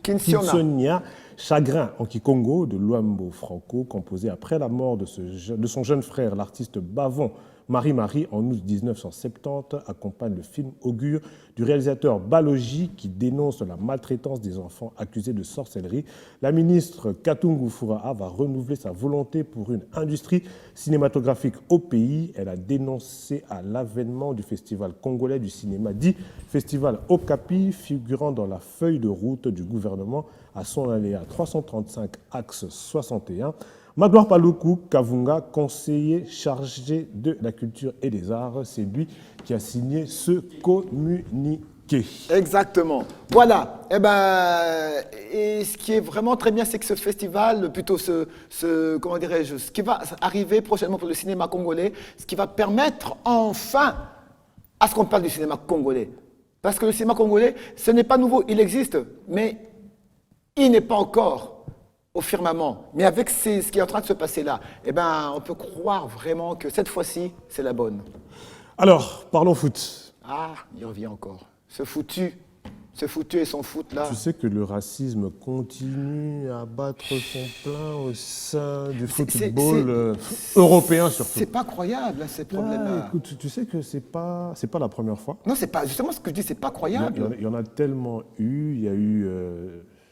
Kinsionia, Chagrin en Kikongo de Luambo Franco, composée après la mort de son jeune frère, l'artiste Bavon Marie-Marie, en août 1970, accompagne le film Augure du réalisateur Balogi qui dénonce la maltraitance des enfants accusés de sorcellerie. La ministre Katungu Furaha va renouveler sa volonté pour une industrie cinématographique au pays. Elle a dénoncé à l'avènement du Festival congolais du cinéma dit Festival Okapi, figurant dans la feuille de route du gouvernement à son aléa 335 axe 61. Magloire Paluku Kavunga, conseiller chargé de la culture et des arts, c'est lui qui a signé ce communiqué. Exactement. Voilà. Et ce qui est vraiment très bien, c'est que ce festival, plutôt comment dirais-je, ce qui va arriver prochainement pour le cinéma congolais, ce qui va permettre enfin à ce qu'on parle du cinéma congolais. Parce que le cinéma congolais, ce n'est pas nouveau, il existe, mais il n'est pas encore au firmament. Mais avec ce qui est en train de se passer là, on peut croire vraiment que cette fois-ci, c'est la bonne. Alors, parlons foot. Ah, il revient encore. Ce foutu et son foot là. Tu sais que le racisme continue à battre son plein au sein du football européen surtout. C'est pas croyable, hein, ces problèmes-là. Écoute, tu sais que c'est pas la première fois. Non, c'est pas justement ce que je dis, c'est pas croyable. Il y en a tellement eu. Il y a eu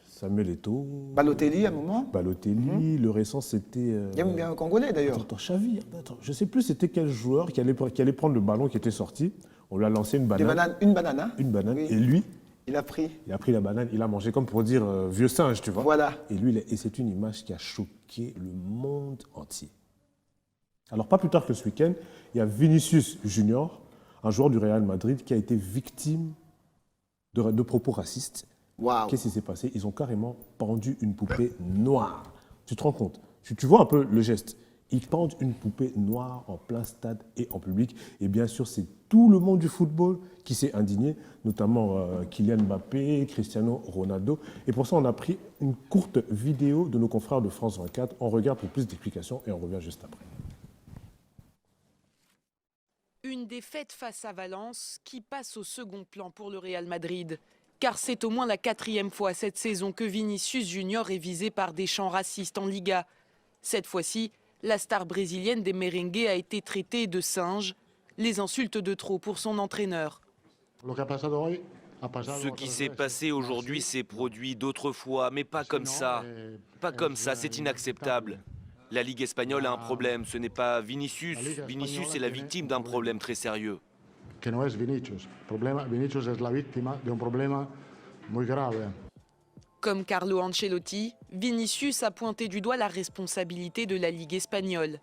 Samuel Eto'o. Balotelli à un moment. Balotelli. Le récent, c'était... Il y a même un Congolais d'ailleurs. Attends, Xavi. Je ne sais plus c'était quel joueur qui allait prendre le ballon qui était sorti. On lui a lancé une Des banane. bananes, une banane, hein? Une banane. Oui. Et lui, Il a pris. il a pris la banane, il a mangé comme pour dire vieux singe, tu vois. Voilà. Et lui, et c'est une image qui a choqué le monde entier. Alors, pas plus tard que ce week-end, il y a Vinicius Junior, un joueur du Real Madrid, qui a été victime de propos racistes. Waouh. Qu'est-ce qui s'est passé? Ils ont carrément pendu une poupée noire. Tu te rends compte? Tu vois un peu le geste. Ils pendent une poupée noire en plein stade et en public. Et bien sûr, c'est tout le monde du football qui s'est indigné, notamment Kylian Mbappé, Cristiano Ronaldo. Et pour ça, on a pris une courte vidéo de nos confrères de France 24. On regarde pour plus d'explications et on revient juste après. Une défaite face à Valence qui passe au second plan pour le Real Madrid. Car c'est au moins la 4e fois cette saison que Vinicius Junior est visé par des chants racistes en Liga. Cette fois-ci, la star brésilienne des merengues a été traitée de singe, les insultes de trop pour son entraîneur. Ce qui s'est passé aujourd'hui s'est produit d'autres fois, mais pas comme ça. Pas comme ça, c'est inacceptable. La Ligue espagnole a un problème, ce n'est pas Vinicius. Vinicius est la victime d'un problème très sérieux. Que no es Vinicius. Vinicius es la víctima de un problema muy grave. Comme Carlo Ancelotti, Vinicius a pointé du doigt la responsabilité de la Ligue espagnole.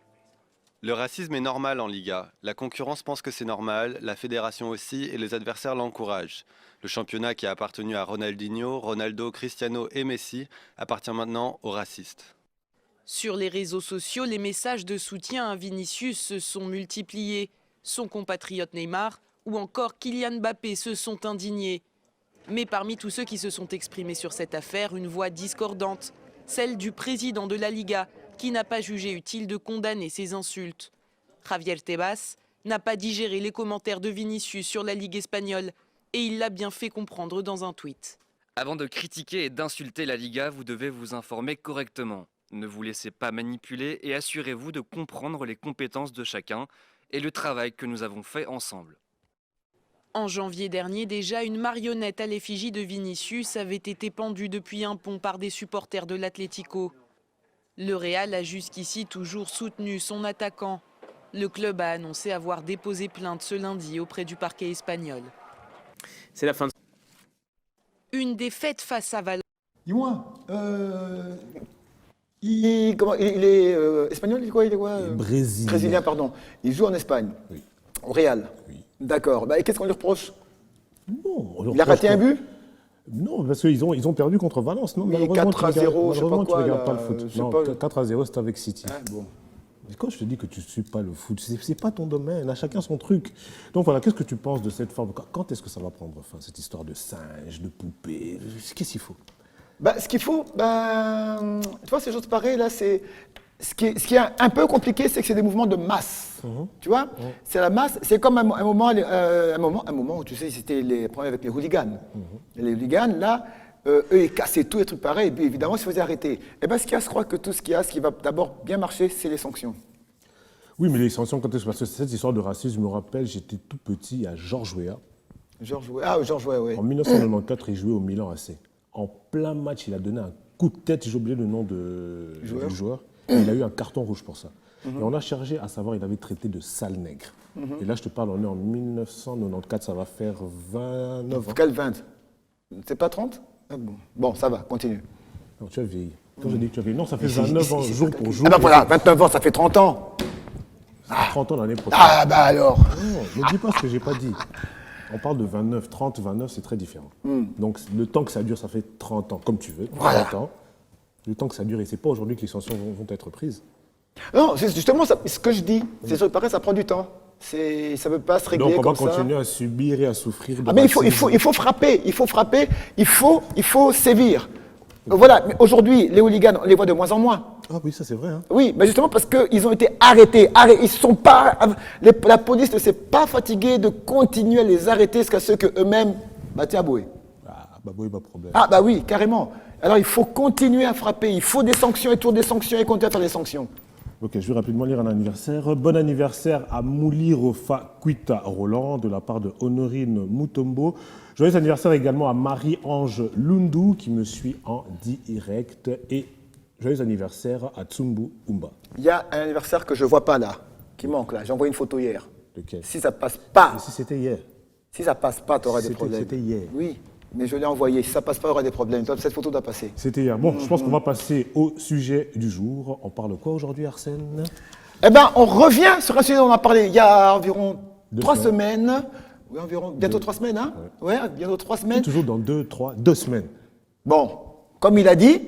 Le racisme est normal en Liga. La concurrence pense que c'est normal, la fédération aussi, et les adversaires l'encouragent. Le championnat qui a appartenu à Ronaldinho, Ronaldo, Cristiano et Messi appartient maintenant aux racistes. Sur les réseaux sociaux, les messages de soutien à Vinicius se sont multipliés. Son compatriote Neymar ou encore Kylian Mbappé se sont indignés. Mais parmi tous ceux qui se sont exprimés sur cette affaire, une voix discordante, celle du président de la Liga, qui n'a pas jugé utile de condamner ces insultes. Javier Tebas n'a pas digéré les commentaires de Vinicius sur la Ligue espagnole et il l'a bien fait comprendre dans un tweet. Avant de critiquer et d'insulter la Liga, vous devez vous informer correctement. Ne vous laissez pas manipuler et assurez-vous de comprendre les compétences de chacun et le travail que nous avons fait ensemble. En janvier dernier, déjà, une marionnette à l'effigie de Vinicius avait été pendue depuis un pont par des supporters de l'Atlético. Le Real a jusqu'ici toujours soutenu son attaquant. Le club a annoncé avoir déposé plainte ce lundi auprès du parquet espagnol. C'est la fin de... Une défaite face à Valence. Dis-moi, il est espagnol, il est quoi Brésilien. Brésilien, pardon. Il joue en Espagne, Oui. au Real. Oui. D'accord. Bah, et qu'est-ce qu'on lui reproche? Non, on lui Il a reproche raté un pas. but? Non, parce qu'ils ont perdu contre Valence. Non, Oui, malheureusement, 4 à 0, je sais pas malheureusement, tu quoi, regardes là, pas le foot. je sais Non, pas. 4 à 0, c'était avec City. Ah, bon. Mais quand je te dis que tu ne suis pas le foot, c'est pas ton domaine, à chacun son truc. Donc voilà, qu'est-ce que tu penses de cette forme? Quand est-ce que ça va prendre fin, cette histoire de singe, de poupée? Qu'est-ce qu'il faut? Bah, ce qu'il faut, tu vois, ces choses pareilles, là, c'est... Ce qui est un peu compliqué, c'est que c'est des mouvements de masse. Tu vois, c'est la masse. C'est comme un moment où, tu sais, c'était les problèmes avec les hooligans. Les hooligans, là, eux, ils cassaient tout, et trucs pareils, et puis évidemment, ils se faisaient arrêter. Et bien, ce qu'il y a, je crois que tout ce qui va d'abord bien marcher, c'est les sanctions. Oui, mais les sanctions, quand est-ce que... Parce que cette histoire de racisme, je me rappelle, j'étais tout petit à Georges Weah. Georges Weah, oui. En 1994, il jouait au Milan AC. En plein match, il a donné un coup de tête, j'ai oublié le nom du joueur. Et il a eu un carton rouge pour ça. Et on a cherché à savoir, il avait traité de sale nègre. Et là, je te parle, on est en 1994, ça va faire 29 ans. Quel 20? C'est pas 30? Ah, bon, ça va, continue. Non, tu as vieilli. Quand je dis que tu as vieilli, non, ça fait 29 ans, jour pour jour. Ah ben voilà, 29 ans, ça fait 30 ans. Ça fait 30 ans l'année prochaine. Ah bah alors. Non, ne dis pas ce que j'ai pas dit. On parle de 29, 30, 29, c'est très différent. Donc, le temps que ça dure, ça fait 30 ans, comme tu veux, Voilà. 30 ans. Le temps que ça dure, et c'est pas aujourd'hui que les sanctions vont être prises. Non, c'est justement ce que je dis. C'est sûr, pareil, ça prend du temps. Ça ne peut pas se régler Donc, on va comme ça. continuer à subir et à souffrir. Ah, mais il faut frapper, il faut sévir. Voilà, mais aujourd'hui, les hooligans, on les voit de moins en moins. Ah oui, ça c'est vrai. Hein. Oui, mais justement parce qu'ils ont été arrêtés. Ils sont pas, la police ne s'est pas fatiguée de continuer à les arrêter jusqu'à ce qu'eux-mêmes, tiens, boué. Ah, bah oui, pas de problème. Ah bah oui, carrément. Alors il faut continuer à frapper, il faut des sanctions et toujours des sanctions et continuer à faire des sanctions. Ok, je vais rapidement lire un anniversaire. Bon anniversaire à Mouli-Rofa Kuita Roland de la part de Honorine Mutombo. Joyeux anniversaire également à Marie-Ange Lundu qui me suit en direct. Et joyeux anniversaire à Tsumbu Umba. Il y a un anniversaire que je ne vois pas là, qui manque là. J'ai envoyé une photo hier. Lequel? Si ça passe pas. Et si c'était hier? Si ça passe pas, tu auras des problèmes. C'était hier. Oui, mais je l'ai envoyé. Si ça passe pas, il y aura des problèmes. Cette photo doit passer. C'était hier. Bon, je pense qu'on va passer au sujet du jour. On parle quoi aujourd'hui, Arsène? Eh bien, on revient sur un sujet dont on a parlé il y a environ 3 semaines. Oui, environ, bientôt 3 semaines, hein? Ouais, bientôt 3 semaines. Toujours dans 2 semaines. Bon, comme il a dit,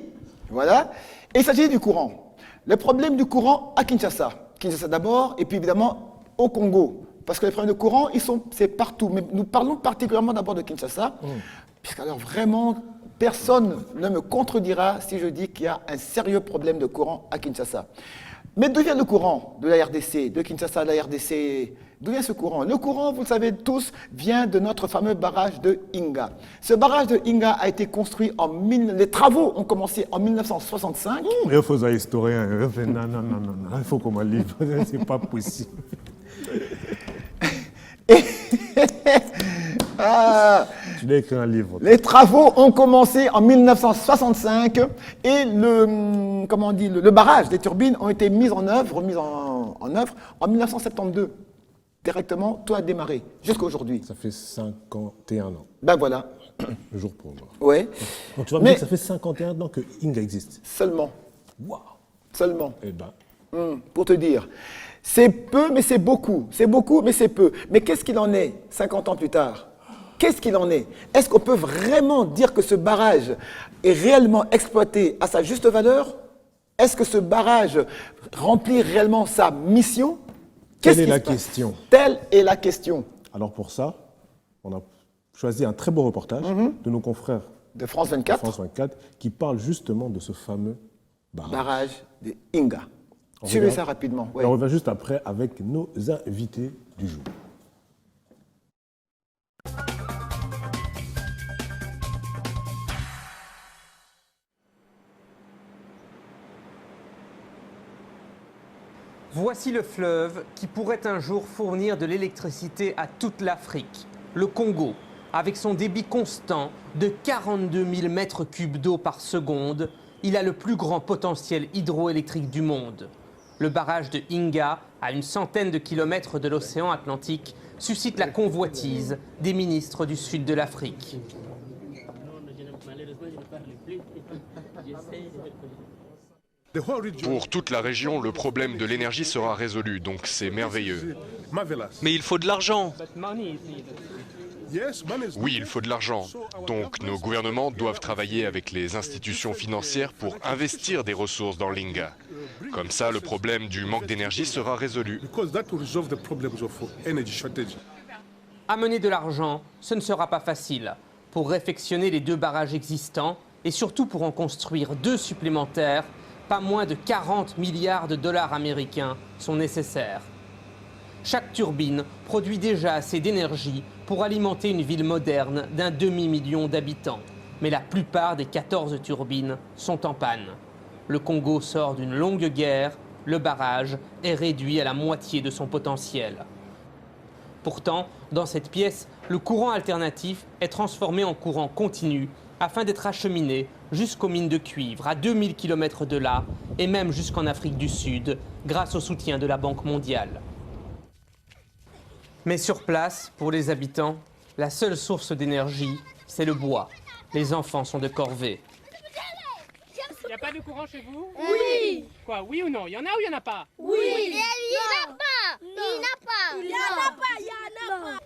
voilà. Et il s'agit du courant. Le problème du courant à Kinshasa. Kinshasa d'abord, et puis évidemment au Congo. Parce que les problèmes de courant, c'est partout. Mais nous parlons particulièrement d'abord de Kinshasa. Puisqu'alors vraiment, personne ne me contredira si je dis qu'il y a un sérieux problème de courant à Kinshasa. Mais d'où vient le courant de la RDC, de Kinshasa à la RDC? D'où vient ce courant? Le courant, vous le savez tous, vient de notre fameux barrage de Inga. Ce barrage de Inga a été construit les travaux ont commencé en 1965. Il faut un historien. Non, il faut qu'on me livre. C'est pas possible. Tu l'as écrit un livre. Les travaux ont commencé en 1965 et le barrage, les turbines ont été mises en œuvre en 1972. Directement, tout a démarré jusqu'à aujourd'hui. Ça fait 51 ans. Ben voilà. Le jour pour moi. Ouais. Donc tu vas me dire que ça fait 51 ans que Inga existe. Seulement. Waouh. Seulement. Eh ben. Pour te dire. C'est peu, mais c'est beaucoup. C'est beaucoup, mais c'est peu. Mais qu'est-ce qu'il en est 50 ans plus tard? Qu'est-ce qu'il en est? Est-ce qu'on peut vraiment dire que ce barrage est réellement exploité à sa juste valeur? Est-ce que ce barrage remplit réellement sa mission? Quelle est la question? Telle est la question. Alors pour ça, on a choisi un très beau reportage de nos confrères de France 24. De France 24 qui parle justement de ce fameux barrage de Inga. Suivez ça rapidement. Ouais. On revient juste après avec nos invités du jour. Voici le fleuve qui pourrait un jour fournir de l'électricité à toute l'Afrique, le Congo, avec son débit constant de 42 000 mètres cubes d'eau par seconde. Il a le plus grand potentiel hydroélectrique du monde. Le barrage de Inga, à une centaine de kilomètres de l'océan Atlantique, suscite la convoitise des ministres du sud de l'Afrique. Pour toute la région, le problème de l'énergie sera résolu, donc c'est merveilleux. Mais il faut de l'argent. Oui, il faut de l'argent. Donc nos gouvernements doivent travailler avec les institutions financières pour investir des ressources dans l'Inga. Comme ça, le problème du manque d'énergie sera résolu. Amener de l'argent, ce ne sera pas facile. Pour réfectionner les 2 barrages existants, et surtout pour en construire 2 supplémentaires, pas moins de 40 milliards de dollars américains sont nécessaires. Chaque turbine produit déjà assez d'énergie pour alimenter une ville moderne d'un demi-million d'habitants. Mais la plupart des 14 turbines sont en panne. Le Congo sort d'une longue guerre, le barrage est réduit à la moitié de son potentiel. Pourtant, dans cette pièce, le courant alternatif est transformé en courant continu afin d'être acheminé jusqu'aux mines de cuivre à 2000 km de là et même jusqu'en Afrique du Sud grâce au soutien de la Banque mondiale. Mais sur place, pour les habitants, la seule source d'énergie, c'est le bois. Les enfants sont de corvée. Il n'y a pas de courant chez vous? Oui. Quoi, oui ou non? Il y en a ou il n'y en a pas? Oui. Il n'y en a pas. Il n'y en a pas. Il n'y en a pas. Il n'y en a pas.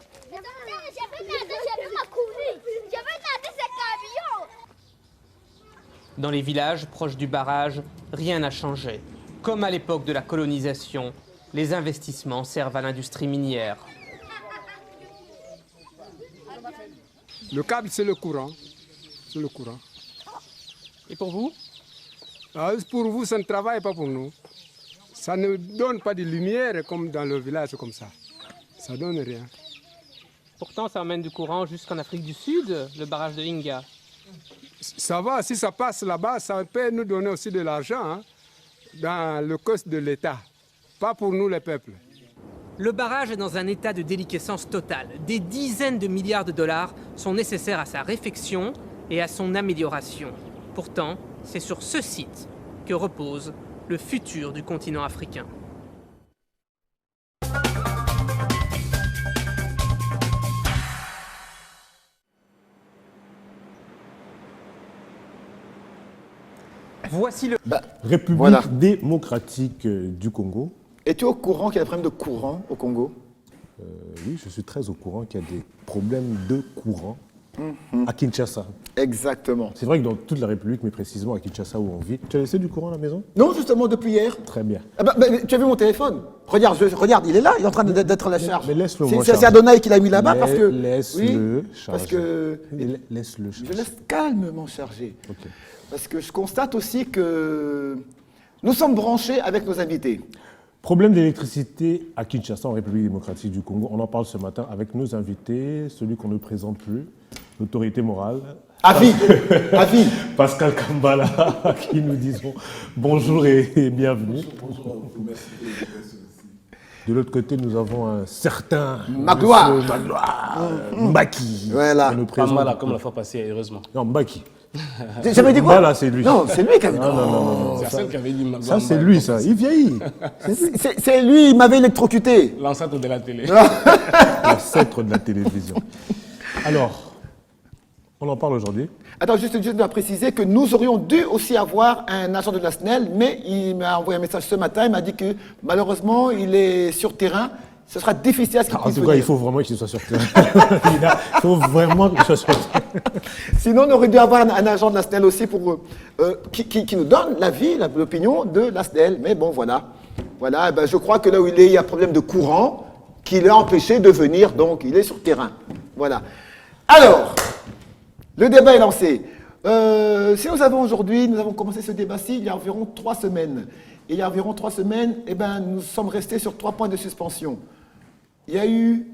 Dans les villages proches du barrage, rien n'a changé. Comme à l'époque de la colonisation, les investissements servent à l'industrie minière. Le câble, c'est le courant. C'est le courant. Et pour vous? Pour vous, ça ne travaille pas pour nous. Ça ne donne pas de lumière comme dans le village comme ça. Ça ne donne rien. Pourtant, ça amène du courant jusqu'en Afrique du Sud, le barrage de Inga. Ça va, si ça passe là-bas, ça peut nous donner aussi de l'argent dans le coste de l'État. Pas pour nous, les peuples. Le barrage est dans un état de déliquescence totale. Des dizaines de milliards de dollars sont nécessaires à sa réfection et à son amélioration. Pourtant, c'est sur ce site que repose le futur du continent africain. Voici le... République voilà. démocratique du Congo. Es-tu au courant qu'il y a des problèmes de courant au Congo? Oui, je suis très au courant qu'il y a des problèmes de courant à Kinshasa. Exactement. C'est vrai que dans toute la République, mais précisément à Kinshasa où on vit. Tu as laissé du courant à la maison? Non, justement, depuis hier. Très bien. Ah bah, tu as vu mon téléphone? Regarde, regarde, il est là, il est en train d'être à la charge. Mais laisse-le moi C'est charger. Adonai qui l'a mis là-bas parce que... Laisse-le charger. Parce que... Laisse-le charger. Je laisse calmement charger. Ok. Parce que je constate aussi que nous sommes branchés avec nos invités. Problème d'électricité à Kinshasa, en République démocratique du Congo. On en parle ce matin avec nos invités, celui qu'on ne présente plus, l'autorité morale. Avis. Avis. Pascal Kambala, à qui nous disons bonjour et bienvenue. De l'autre côté, nous avons un certain Magloire. Monsieur Magloire, Mbaki. Voilà. qui nous Pas présente- mal, comme la fois passée, heureusement. Non, Mbaki. J'avais dit quoi? Mbala, c'est lui. Non, c'est lui qui avait dit. Non. C'est Arsène qui avait dit Ça, c'est lui, ça. Il vieillit. C'est lui, il m'avait électrocuté. L'ancêtre de la télé. L'ancêtre de la télévision. Alors, on en parle aujourd'hui. Attends, juste à préciser que nous aurions dû aussi avoir un agent de la SNEL, mais il m'a envoyé un message ce matin, il m'a dit que malheureusement, il est sur terrain. Ce sera difficile à ce qu'il En puisse tout cas, venir. il faut vraiment qu'il soit sur terrain. Il faut vraiment qu'il soit sur terrain. Sinon, on aurait dû avoir un agent de la SNEL aussi pour, qui nous donne l'avis, l'opinion de la SNEL. Mais bon, voilà. Voilà, ben, je crois que là où il y a un problème de courant qui l'a empêché de venir, donc il est sur terrain. Voilà. Alors, le débat est lancé. Si nous avons commencé ce débat-ci il y a environ 3 semaines. Et il y a environ 3 semaines, eh ben, nous sommes restés sur 3 points de suspension.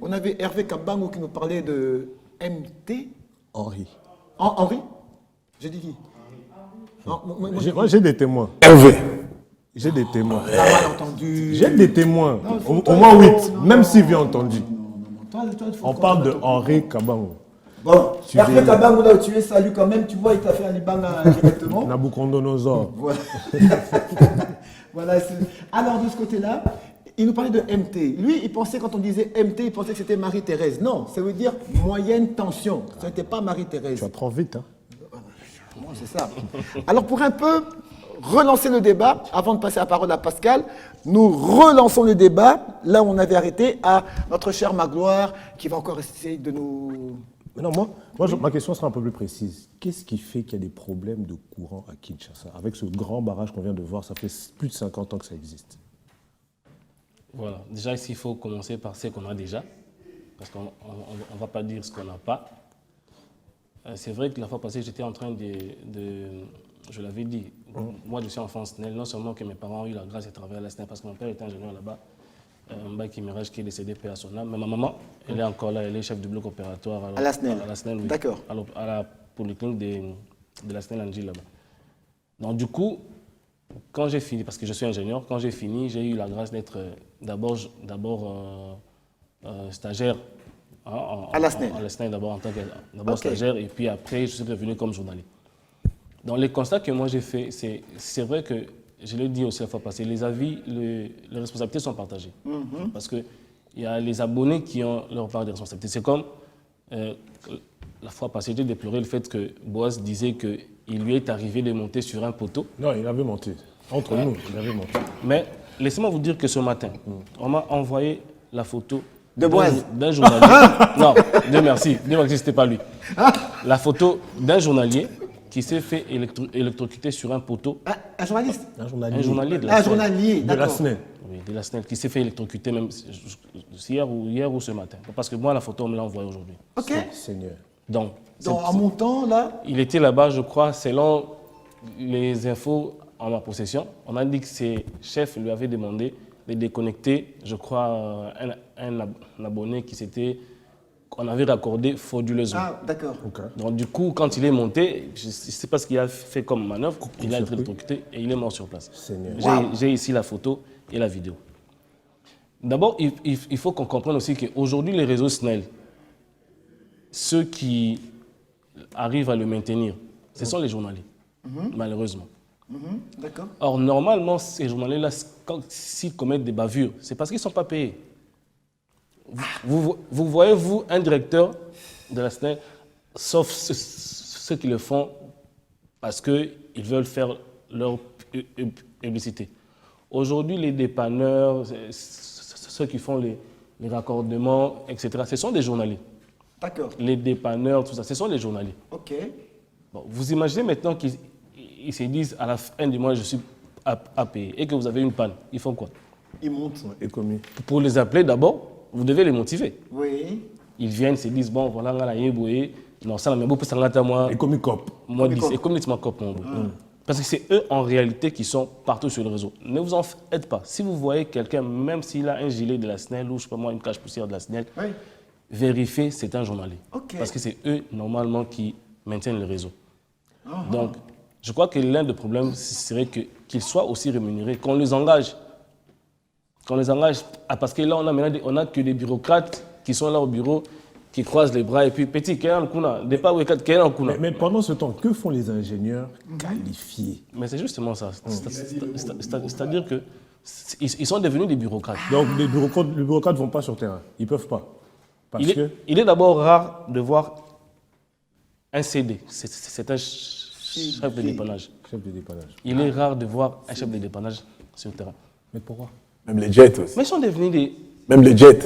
On avait Hervé Kabango qui nous parlait de MT. Henri. Henri? J'ai dit qui? Non, Moi, j'ai des témoins. Hervé. J'ai des témoins. T'as mal entendu. J'ai des témoins. Non, Au moins 8, même s'il vient entendu. Toi, il faut On parle de Henri Kabango. Bon, Tu Hervé veux- Kabango, là où tu es, salut quand même. Tu vois, il t'a fait un Libana directement. Nabucodonosor. Voilà. Voilà. Alors, de ce côté-là, il nous parlait de MT. Lui, il pensait, quand on disait MT, il pensait que c'était Marie-Thérèse. Non, ça veut dire moyenne tension. Ça n'était pas Marie-Thérèse. Tu apprends vite, hein. Bon, c'est ça. Alors, pour un peu relancer le débat, avant de passer la parole à Pascal, nous relançons le débat, là où on avait arrêté, à notre cher Magloire, qui va encore essayer de nous... Mais non, ma question sera un peu plus précise. Qu'est-ce qui fait qu'il y a des problèmes de courant à Kinshasa? Avec ce grand barrage qu'on vient de voir, ça fait plus de 50 ans que ça existe. Voilà. Déjà, ici, il faut commencer par ce qu'on a déjà. Parce qu'on ne va pas dire ce qu'on n'a pas. C'est vrai que la fois passée, j'étais en train je l'avais dit, moi je suis enfant SNEL, non seulement que mes parents ont eu la grâce de travailler à la SNEL, parce que mon père était ingénieur là-bas, Mbaki Mirage qui est décédé paix à son âme, mais ma maman, elle est encore là, elle est chef du bloc opératoire À la SNEL. oui. D'accord. À la polyclinique de la SNEL Angie là-bas. Donc du coup, quand j'ai fini, parce que je suis ingénieur, quand j'ai fini, j'ai eu la grâce d'être d'abord stagiaire. À la SNEL. À la SNEL d'abord en tant que stagiaire, et puis après je suis revenu comme journalier. Donc les constats que moi j'ai faits, c'est vrai que, je l'ai dit aussi la fois passée, les avis, les responsabilités sont partagées. Parce qu'il y a les abonnés qui ont leur part de responsabilité. C'est comme la fois passée, j'ai déploré le fait que Boaz disait qu'il lui est arrivé de monter sur un poteau. Non, il avait monté. Entre nous, il avait monté. Mais laissez-moi vous dire que ce matin, on m'a envoyé la photo de Boaz. D'un journalier. Non, Dieu merci, c'était pas lui. La photo d'un journalier qui s'est fait électrocuter sur un poteau. Un journaliste? Un journalier de la Un SNEL. journalier, De la d'accord. SNEL. Oui, de la SNEL, qui s'est fait électrocuter même hier ou ce matin. Parce que moi, la photo, on me l'a envoyée aujourd'hui. Ok. Seigneur. Donc, En montant, là, il était là-bas, je crois, selon les infos en ma possession. On a dit que ses chefs lui avaient demandé de déconnecter, je crois, un abonné qu'on avait raccordé frauduleusement. Ah, d'accord. Donc du coup, quand il est monté, je ne sais pas ce qu'il a fait comme manœuvre, il a été électrocuté et il est mort sur place. J'ai ici la photo et la vidéo. D'abord, il faut qu'on comprenne aussi qu'aujourd'hui, les réseaux SNEL, ceux qui arrivent à le maintenir, ce sont les journaliers, malheureusement. D'accord. Or, normalement, ces journaliers-là, s'ils commettent des bavures, c'est parce qu'ils ne sont pas payés. Vous voyez, vous, un directeur de la SNEL, sauf ceux qui le font parce qu'ils veulent faire leur publicité. Aujourd'hui, les dépanneurs, ceux qui font les raccordements, etc., ce sont des journaliers. D'accord. Les dépanneurs, tout ça, ce sont des journaliers. Ok. Bon, vous imaginez maintenant qu'ils se disent à la fin du mois, je suis à payer, et que vous avez une panne. Ils font quoi? Ils montent. Pour les appeler d'abord, vous devez les motiver. Oui. Ils viennent, se disent, bon, voilà, on a non, ça, mais beaucoup, ça n'a moi. Et comme ils copent. Moi, et comme ils copent, mon beau. Parce que c'est eux, en réalité, qui sont partout sur le réseau. Ne vous en faites pas. Si vous voyez quelqu'un, même s'il a un gilet de la SNEL ou, je sais pas moi, une cache-poussière de la SNEL, vérifiez, c'est un journalier. Parce que c'est eux, normalement, qui maintiennent le réseau. Donc, je crois que l'un des problèmes serait qu'ils soient aussi rémunérés, qu'on les engage. Qu'on les engage. Parce que là, on a que des bureaucrates qui sont là au bureau, qui croisent les bras et puis petit, mais pendant ce temps, que font les ingénieurs qualifiés? Mais c'est justement ça. C'est-à-dire que ils sont devenus des bureaucrates. Donc les bureaucrates ne vont pas sur le terrain. Ils ne peuvent pas. Il est d'abord rare de voir un CD. C'est un chef de dépannage. Il est rare de voir un chef de dépannage sur le terrain. Mais pourquoi? Même les jets aussi. Mais ils sont devenus des... Même les jets.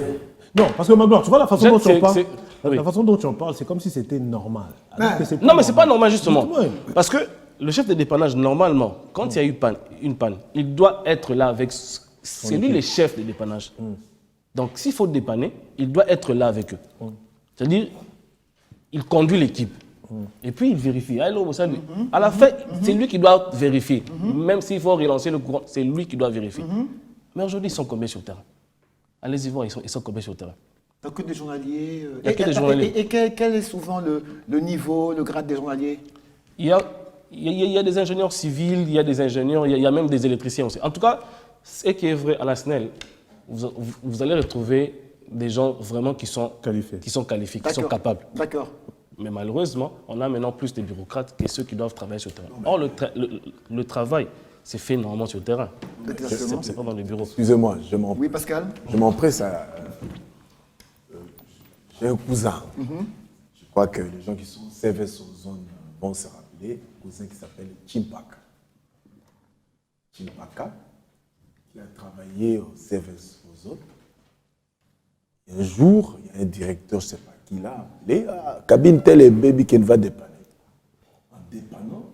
Non, parce que Magloire, tu vois la façon dont tu en parles, la façon dont tu en parles, c'est comme si c'était normal. Non, mais c'est pas normal justement. Parce que le chef de dépannage, normalement, quand il y a eu une panne, il doit être là avec... C'est lui le chef de dépannage. Donc s'il faut dépanner, il doit être là avec eux. C'est-à-dire, il conduit l'équipe. Et puis il vérifie. À la fin, c'est lui qui doit vérifier. Même s'il faut relancer le courant, c'est lui qui doit vérifier. Mais aujourd'hui, ils sont combien sur le terrain? Allez-y voir, ils sont combien sur le terrain? Donc que des journaliers. Il y a que des journaliers. Et quel est souvent le niveau, le grade des journaliers? Il y a des ingénieurs civils, il y a des ingénieurs, il y a même des électriciens aussi. En tout cas, ce qui est vrai à la SNEL, vous allez retrouver des gens vraiment qui sont qualifiés, qui sont capables. D'accord. Mais malheureusement, on a maintenant plus de bureaucrates que ceux qui doivent travailler sur le terrain. Or, le travail, c'est fait normalement sur le terrain. C'est pas dans les bureaux. Excusez-moi, Oui, Pascal. Je m'empresse à... J'ai un cousin. Je crois que les gens qui sont CVS aux zones vont se rappeler. Un cousin qui s'appelle Chimpaka. Chimpaka, qui a travaillé au CVS aux zones. Et un jour, il y a un directeur, je ne sais pas qui l'a appelé, cabine telle et baby qui va dépanner. En dépannant,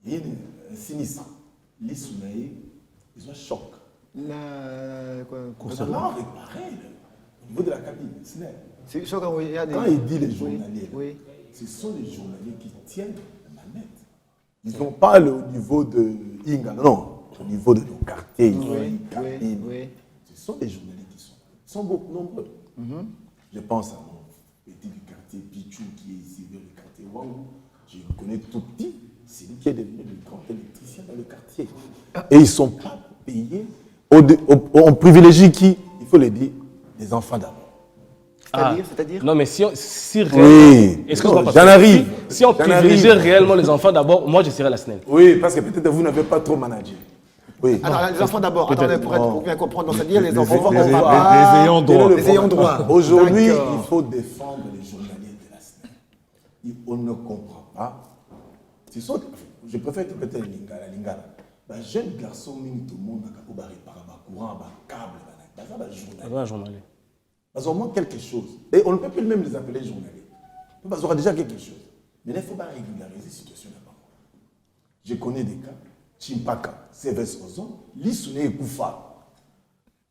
il y a un sinistre. Les soleils, ils ont un choc. On a réparé au niveau de la cabine. C'est choc quand il dit les journaliers, ce sont les journaliers qui tiennent la manette. Ils n'ont pas au niveau de Inga, non, au niveau de nos quartiers. Ils ont une cabine. Ce sont des journaliers qui sont beaucoup nombreux. Je pense à mon petit du quartier Pichou qui est ici dans le quartier Wangou. Je le connais tout petit. C'est lui qui est devenu le grand électricien dans le quartier. Et ils ne sont pas payés. On privilégie qui? Il faut le dire, les enfants d'abord. C'est-à-dire Non, mais si oui, excuse-moi, j'en arrive. Si on privilégiait réellement les enfants d'abord, moi je serais la SNEL. Oui, parce que peut-être vous n'avez pas trop managé. Oui. Alors, les enfants d'abord. Attendez, pour bien comprendre, c'est-à-dire les enfants. Les ayants droit. Les ayants droit. Aujourd'hui, il faut défendre les journaliers de la SNEL. On ne comprend pas. Je préfère interpréter la lingala. Un jeune garçon, tout le monde a réparé courant, câble, un journalier. Parce au moins quelque chose. Et on ne peut plus même les appeler journaliers. Parce qu'on aura déjà quelque chose. Mais il ne faut pas régulariser la situation là-bas. Je connais des cas. Chimpaka, CVS Ozon, Lissouné et Koufa.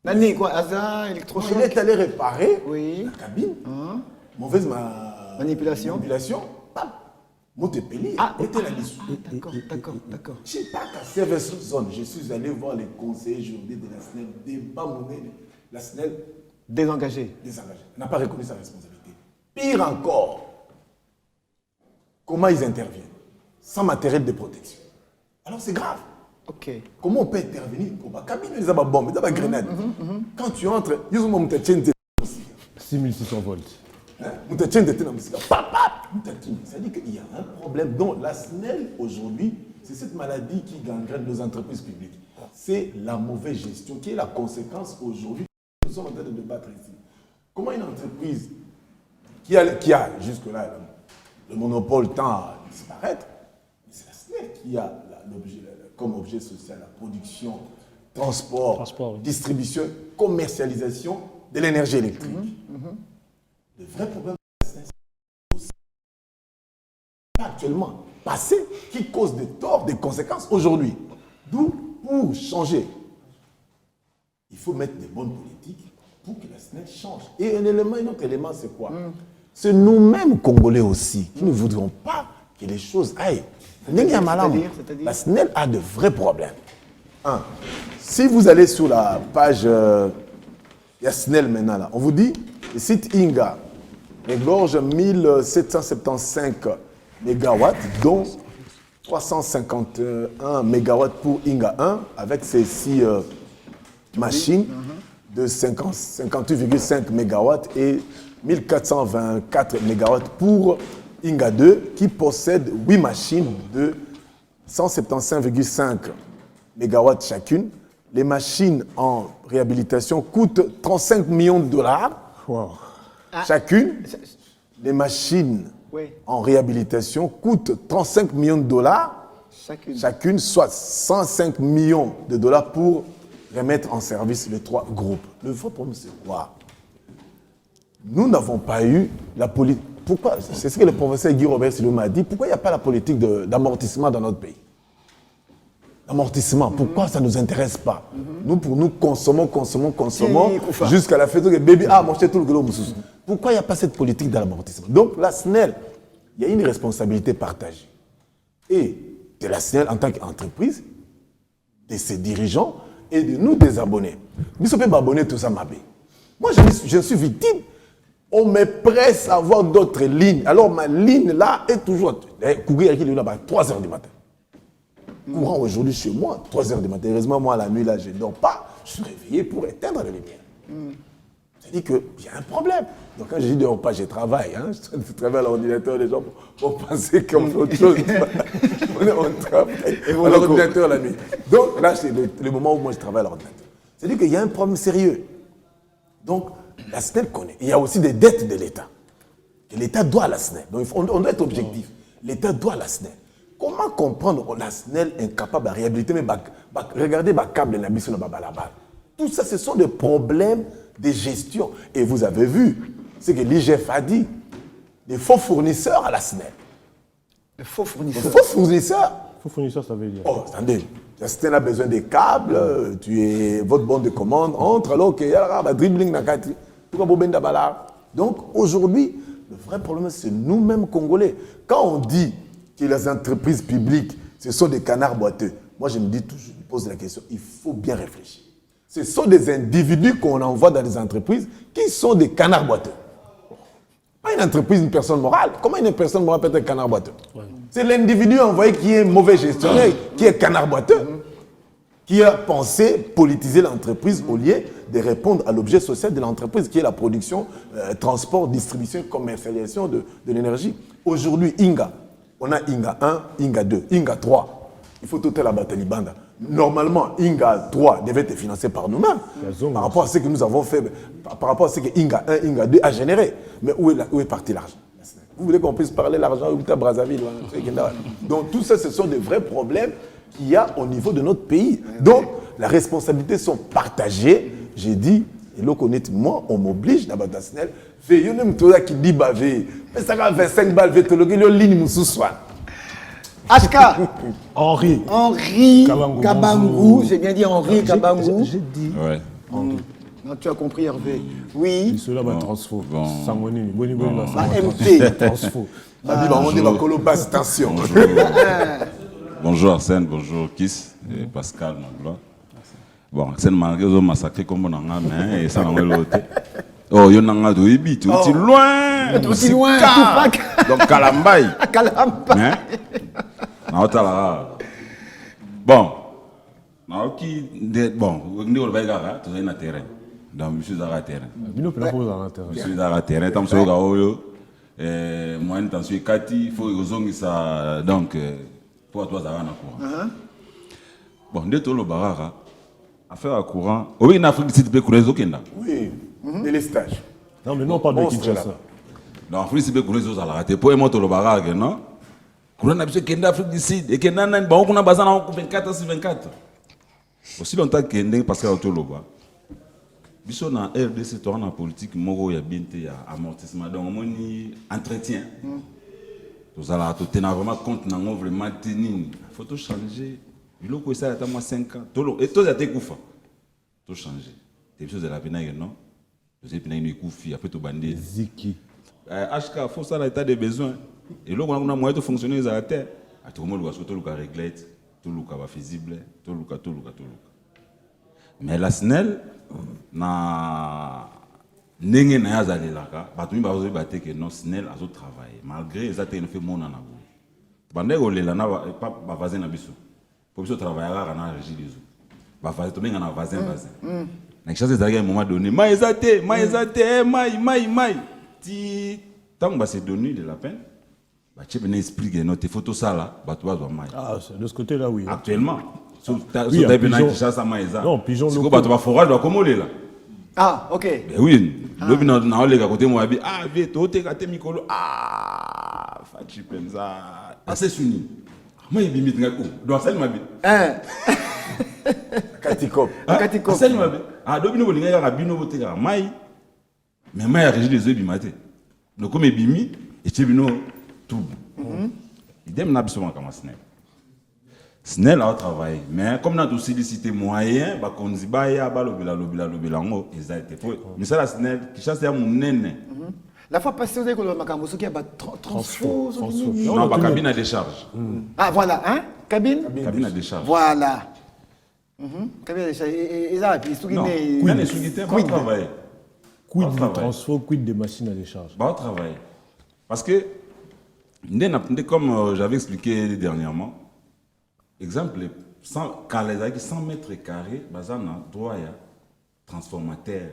Nani, quoi, hasard, électrochoc. Il est allé réparer la cabine. Mauvaise manipulation. Montepellier, était la liste. D'accord. Chimpaka, CVS Ozon, je suis allé voir les conseillers juridiques de la SNEL, débat monnaie, la SNEL. Désengagé. On n'a pas reconnu sa responsabilité. Pire encore, comment ils interviennent? Sans matériel de protection. Alors c'est grave. Comment on peut intervenir pour ma cabine, les bombes, les grenades. Quand tu entres, ils ont mon 6600 volts. C'est-à-dire qu'il y a un problème dont la SNEL aujourd'hui, c'est cette maladie qui gangrène nos entreprises publiques. C'est la mauvaise gestion qui est la conséquence aujourd'hui. Nous sommes en train de débattre ici. Comment une entreprise qui a jusque-là le monopole tend à disparaître, c'est la SNEL qui a comme objet social la production, transport, distribution, commercialisation de l'énergie électrique. Le vrai problème de la SNEL, c'est pas actuellement passé qui cause des torts, des conséquences aujourd'hui. D'où, pour changer, il faut mettre des bonnes politiques pour que la SNEL change. Et un autre élément, c'est quoi? C'est nous-mêmes, Congolais aussi, qui ne voudrons pas que les choses aillent. La SNEL a de vrais problèmes. Si vous allez sur la page SNEL maintenant, là, on vous dit, le site Inga égorge 1775 MW, dont 351 MW pour Inga 1, avec ces 6 machines de 58,5 MW et 1424 MW pour Inga 2, qui possède 8 machines de 175,5 MW chacune. Les machines en réhabilitation coûtent 35 millions de dollars chacune. Les machines en réhabilitation coûtent 35 millions de dollars chacune, soit 105 millions de dollars pour remettre en service les 3 groupes. Le vrai problème, c'est quoi? Nous n'avons pas eu la politique. Pourquoi? C'est ce que le professeur Guy Robert Silou m'a dit. Pourquoi il n'y a pas la politique d'amortissement dans notre pays? Amortissement, pourquoi ça ne nous intéresse pas? Nous, pour nous, consommons, jusqu'à la fête que bébé a mangé tout le gros moussous. Pourquoi il n'y a pas cette politique de l'amortissement? Donc, la SNEL, il y a une responsabilité partagée. Et de la SNEL en tant qu'entreprise, de ses dirigeants et de nous, des abonnés. Nous sommes pas abonnés tout ça, Mabé. Moi, je suis victime. On me presse à avoir d'autres lignes. Alors, ma ligne là est toujours. Courir qui est là-bas, 3 h du matin. Courant aujourd'hui chez moi, 3 h du matin. Heureusement, moi, la nuit, là, je ne dors pas. Je suis réveillé pour éteindre les lumières. C'est-à-dire qu'il y a un problème. Donc, quand je dis ne dors pas, je travaille. Je travaille à l'ordinateur, les gens vont penser qu'on fait autre chose. On travaille à l'ordinateur la nuit. Donc, là, c'est le moment où moi, je travaille à l'ordinateur. C'est-à-dire qu'il y a un problème sérieux. Donc, la SNEL connaît. Il y a aussi des dettes de l'État. Et l'État doit à la SNEL. Donc, on doit être objectif. L'État doit à la SNEL. Comment comprendre la SNEL incapable de réhabiliter, mais regardez le câble de Nabiso là-bas. Tout ça, ce sont des problèmes de gestion. Et vous avez vu, ce que l'IGF a dit, des faux fournisseurs à la SNEL. Des faux fournisseurs? Des faux fournisseurs. Faux fournisseurs, ça veut dire? Oh, attendez. La SNEL a besoin des câbles, votre bon de commande entre, alors qu'il y a un dribbling dans le Donc, aujourd'hui, le vrai problème, c'est nous-mêmes, Congolais. Quand on dit que les entreprises publiques, ce sont des canards boiteux, moi, je me dis toujours, je pose la question, il faut bien réfléchir. Ce sont des individus qu'on envoie dans des entreprises qui sont des canards boiteux. Pas une entreprise, une personne morale. Comment une personne morale peut être un canard boiteux? C'est l'individu envoyé qui est mauvais gestionnaire, qui est canard boiteux, qui a pensé politiser l'entreprise au lieu de répondre à l'objet social de l'entreprise, qui est la production, transport, distribution, commercialisation de l'énergie. Aujourd'hui, Inga, on a Inga 1, Inga 2, Inga 3. Il faut tout la bataille banda. Normalement, Inga 3 devait être financé par nous-mêmes, par rapport à ce que nous avons fait, par rapport à ce que Inga 1, Inga 2 a généré. Mais où est parti l'argent? Vous voulez qu'on puisse parler de l'argent à Brazzaville? Donc tout ça, ce sont des vrais problèmes qu'il y a au niveau de notre pays. Donc, les responsabilités sont partagées. J'ai dit, et là, moi, on m'oblige d'abord à SNEL. Il y a même tout qui dit bavé. Mais ça va 25 balles, il y a une ligne ce soir. HK Henri Kabangou, j'ai bien dit Henri Kabangou. J'ai dit. Ouais. Non, tu as compris, Hervé. Oui. Cela va transfo. Sangoni, MP. Transfo. Bonjour Arsène, bonjour Kiss et Pascal Manglois. Bon, Arsène Marguerite ont massacré comme on en a, mais ça n'a pas l'autre. Oh, il y en a un il est aussi loin. Aussi loin, donc Kalambaye. Kalambaye. Bon, bon, on va gagner, tu es na terrain. Donc, monsieur Zara terrain. Monsieur Zara terrain, tant que ça moi, je suis Kati, il faut que ça. Donc, pour toi, Zara na courant. Bon, dès que le barara, affaire à courant, oui, en Afrique, c'est peu courir au Kenya. Oui, et les stages. Non, mais non, pas de Kinshasa. Non, en Afrique, c'est peu courir aux Alates. Pour moi, le barara, non? Courant a besoin d'Afrique du Sud. Et que Nana, on a besoin de 24 sur 24. Aussi longtemps que Ndeng Pascal Otoloba. Biso na RDC, tu as en politique, il y a bien amortissement. Donc, on a entretien. Tu as vraiment compte, vraiment tenir. Il faut tout changer. Il faut que ça ait 5 ans. Et tout ça, tu as tout changer. Tu as besoin de la peine, non? Tu as besoin de la après tu bandit. Ziki. HK, il faut ça, l'état des besoins. Et là, on a moyen de fonctionner à la terre. Tout le monde doit régler, tout le monde va visible, tout le monde. Mais la SNEL, na ndenge na yazali laka, batumi bazo baté que non SNEL azo travailler malgré ça te fait mon na bo. Bande olela na pas ba vazen na biso. Pour biso travailler na régie des eaux. Ba vazen to menga na vazen. Na chasse des à un moment donné, mai ti tant ba se donner de la peine. Bah tu peux expliquer notre photo ça là, bah tu vas voir mai. Ah, de ce côté là oui. Actuellement. Oui, non, pigeon locaux. C'est quoi, forage doit comment là? Ah, ok. Ben oui, le bina na ole ka côté moi bi ah vite ote ka te mikolo ah fachi penza assez suni. Moi il bimit ngako. Doit sel mabi. Katikop. Katikop. Sel mabi. Ah do bino bolinga ka bino bote ka mai. Mais mai a régi les yeux bimate. Donc comme bimi et tebino tout. Idem na biso kama SNEL. SNEL a travaillé, mais comme nous avons aussi des moyens, on dit que ils ont été faits. Mais ça, la SNEL, qui chasse à mon nene. La fois passée, vous avez dit qu'il y a transfo. Non, pas cabine à décharge. Ah, voilà, hein? Cabine à décharge. Voilà. Cabine à décharge. Et ça, puis non, quid travailler. Quid du transfo, quid des machines à décharge. Bah, travailler. Parce que, comme j'avais expliqué dernièrement, exemple, quand les gens 100 mètres carrés, ils ont droit à transformateur,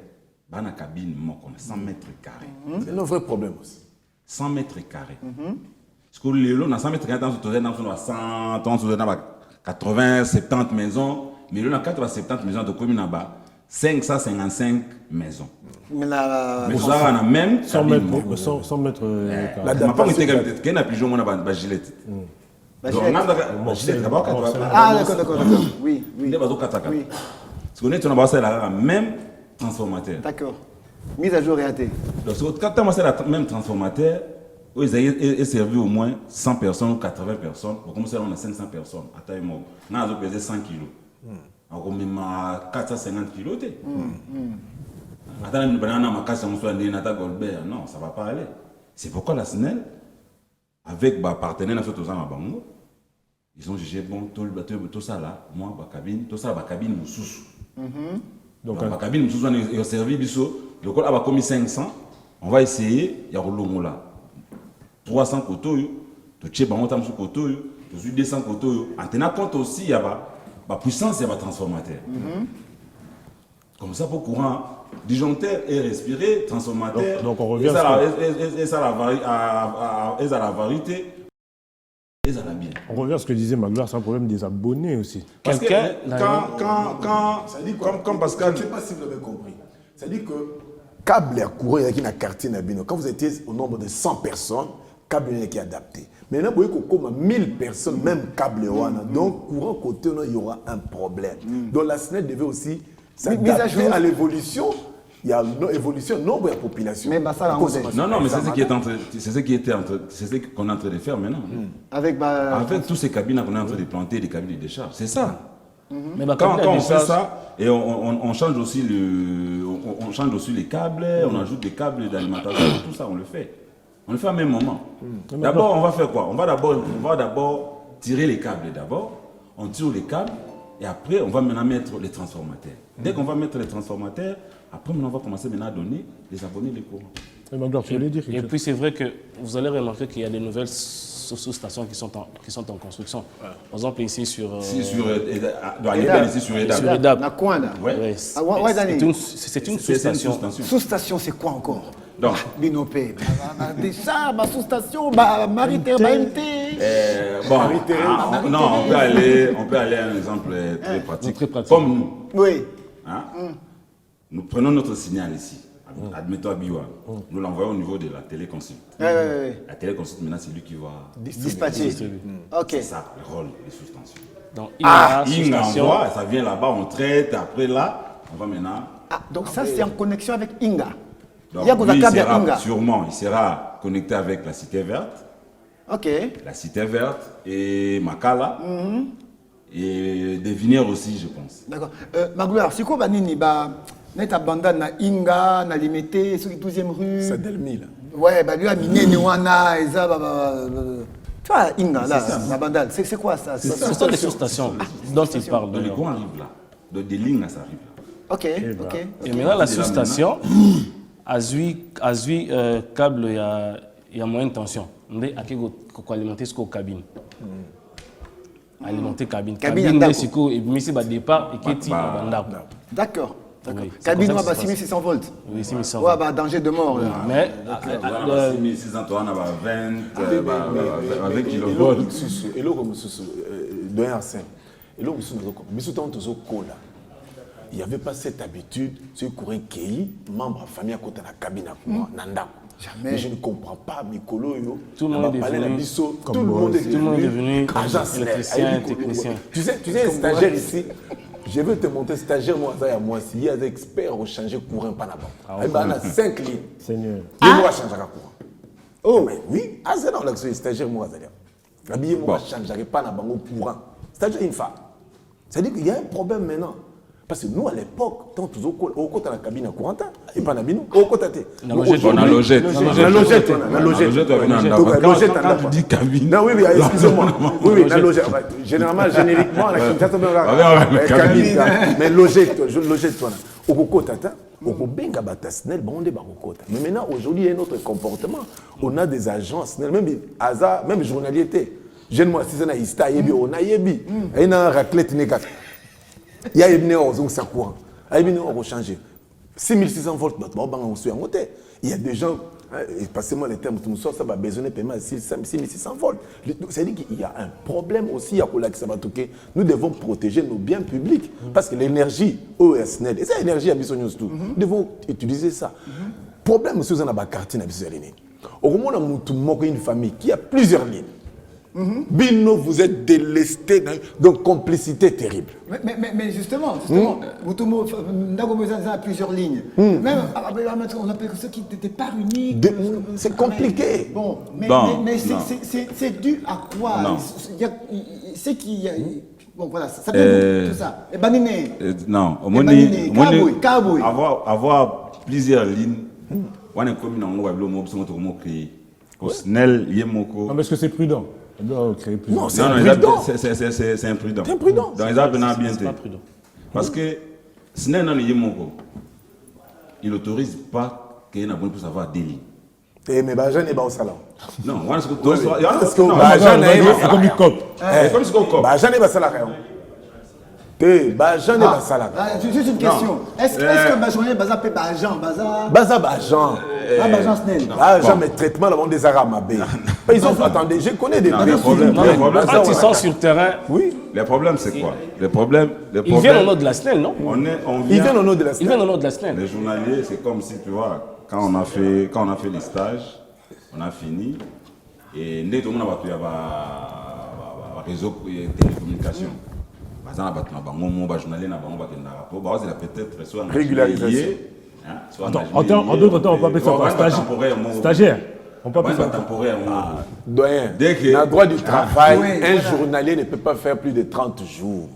dans la cabine, 100 mètres carrés. C'est un vrai problème aussi. 100 mètres carrés. Parce que les lots, 100 mètres carrés, on a 100, 80, 70 maisons, mais là, on a 470 maisons de commune là-bas, 555 maisons. Mais ça, on a même 100 mètres carrés. La dame, pas qu'il y a pigeon, on a gilet. Ah, d'accord. Oui. Parce qu'on est la même transformateur. D'accord. Mise à jour réatée. Donc, quand on a la même transformateur, ils ont servi au moins 100 personnes ou 80 personnes. Pour commencer, on a 500 personnes. À taille mort. On a pesé 100 kilos. On a même 450 kilos. Attends, on a ma casse, on soit non, ça ne va pas aller. C'est pourquoi la SNEL, avec ma partenaire, ils ont jugé bon, tout ça là, moi, ma cabine, tout ça, ma cabine, mon sous. Donc, ma cabine, mon sous, on a servi, le col a commis 500, on va essayer, il y a un là. 300 coteaux, tu sais, on a un coteau, tu as 200 coteaux. En tenant compte aussi, il y a la puissance, il y a un transformateur. Comme ça, pour courant, disjoncteur et respirer, transformateur, donc on revient et ça la variété. On revient à ce que disait Magloire, c'est un problème des abonnés aussi. Parce que comme Pascal, je ne sais pas si vous avez compris. C'est-à-dire que câble à courant, il y a qui dans quartier Nabino. Quand vous étiez au nombre de 100 personnes, câble qui est adapté. Maintenant, vous voyez que comme 1000 personnes, même câble donc courant côté, il y aura un problème. Donc la SNEL devait aussi s'adapter à l'évolution. Il y a une évolution, nombre de la population. Mais ça, non, mais c'est ce qu'on est en train de faire maintenant. Avec tous ces cabines qu'on est en train de planter, des cabines de décharge. C'est ça. Mais quand on fait ça, et on change aussi les câbles, on ajoute des câbles d'alimentation, tout ça, on le fait. On le fait au même moment. D'abord, on va faire quoi? On va d'abord tirer les câbles d'abord. On tire les câbles et après, on va maintenant mettre les transformateurs. Dès qu'on va mettre les transformateurs, après, on va commencer maintenant à donner les abonnés les courants. Et puis, c'est vrai que vous allez remarquer qu'il y a des nouvelles sous-stations qui sont en construction. Par exemple, ici sur EDAB. La coin là. C'est une sous-station. Sous-station, c'est quoi encore? Donc, Binopé. Déjà, ma sous-station, maritime. Non, on peut aller à un exemple très pratique. Comme nous. Oui. Nous prenons notre signal ici. Admettons à Biwa, nous l'envoyons au niveau de la téléconsulte. La téléconsulte, maintenant, c'est lui qui va dispatcher. Ok. C'est ça, le rôle des sous-stations. Donc, il envoie, ça vient là-bas, on traite, après là, on va maintenant. Ah, donc ça, c'est en connexion avec Inga. Donc, lui, sûrement, il sera connecté avec la Cité Verte. Ok. La Cité Verte et Makala. Et des Vinières aussi, je pense. D'accord. Magloire, c'est quoi Banini? Net abandonne na Inga, na Limité, sur la 12e rue. C'est Delmi là. Ouais, lui a miné Niwana, et ça, tu vois, Inga, là, la bandale, c'est quoi ça? Ce sont des sous-stations dont il parle. Les grands arrivent là. Les lignes, ça arrive là. Ok. Et maintenant, la sous-station, à Zui, câble, il y a moyenne tension. On dit à alimenter ce cabine. Alimenter cabine. Cabine, c'est quoi? Et puis, c'est départ et qui est D'accord. Cabine, 6600 volts. Oui, 6600 volts. Ouais, danger de mort. Mais 6600, on a 20 kilovolts. Et là, comme ce doyen Arsène, et là, il n'y avait pas cette habitude, ce courir qui membre de la famille à côté de la cabine à moi, Nanda. Jamais. Mais je ne comprends pas, Mikolo, tout le monde est devenu électricien, technicien. Tu sais, stagiaire ici, je veux te montrer, stagiaire, moi, ça y a moi, s'il y a des experts au changer courant, pas là-bas. Il y a 5 lignes. Seigneur. Et moi, je changerai courant. Oh, mais oui, c'est dans l'action, stagiaire, moi, ça y est. La billet, moi, je ne changerai pas là-bas au courant. C'est-à-dire une femme. C'est-à-dire qu'il y a un problème maintenant. Parce que nous, à l'époque, tant toujours au côté de la cabine à courant, et pas Nabino, au côté. On a logette. La logette. Quand tu dis cabine. Non, oui, excusez-moi. Oui, la logette. Généralement, génériquement, la cabine. Mais logette, toi. Au côté, au benga batasnel, bon, on est barocota. Mais maintenant, aujourd'hui, il y a un autre comportement. On a des agences, même journaliers. Jeune-moi, si c'est un ista, on a yebi. Il y a un raclette négat. Il y a une heure, ça courant. Il y a une heure, on change. 6600 volts, il y a des gens, passez-moi les termes, tout ça va besoin de paiement 6600 volts. C'est-à-dire qu'il y a un problème aussi à Kolak-Sabatoke. Nous devons protéger nos biens publics parce que l'énergie, OSNED, et cette énergie à Bissonius tout, nous devons utiliser ça. Problème aussi, on a un quartier à Bissonius. Au moment où on a une famille qui a plusieurs lignes, Bino, vous êtes délesté, donc complicité terrible. Mais justement, a plusieurs lignes. Même, on appelle ceux qui n'étaient pas unis. C'est compliqué. Bon, mais c'est dû à quoi? C'est qui. Bon, voilà, ça vient tout ça. Et Banine. Non, avoir plusieurs lignes, on est comme non, mais est-ce que c'est prudent? Non, c'est imprudent. C'est imprudent. C'est imprudent. Donc, ils ont bien été. Parce que ce n'est pas il n'autorise pas qu'il y ait un pour savoir des lignes. Mais Bajan n'est pas au salon. Non, parce que Bajan n'est pas comme une coque. Comme ce qu'on Bajan n'est pas salarié. Bajan n'est pas salarié. Juste une question. Est-ce que Bajan est basé Bajan? Bajan. Bajan Snell. Bajan, mais traitement là, des Arabes. Ils ont attendez, je connais des problèmes. Quand ils sont sur le terrain. Oui. Les problèmes, c'est quoi? Les problèmes. Ils viennent au nom de la SNEL, non? Ils viennent au nom de la SNEL. Ils viennent au nom de la SNEL. Les journaliers, c'est comme si, tu vois, quand on a fait les stages, on a fini, et dès que tout le monde a un réseau de télécommunication. Régularisation. En d'autres temps, on peut appeler ça stagiaire. On peut appeler ça temporaire. Doyen, dans le droit du travail, un journalier ne peut pas faire plus de 30 jours.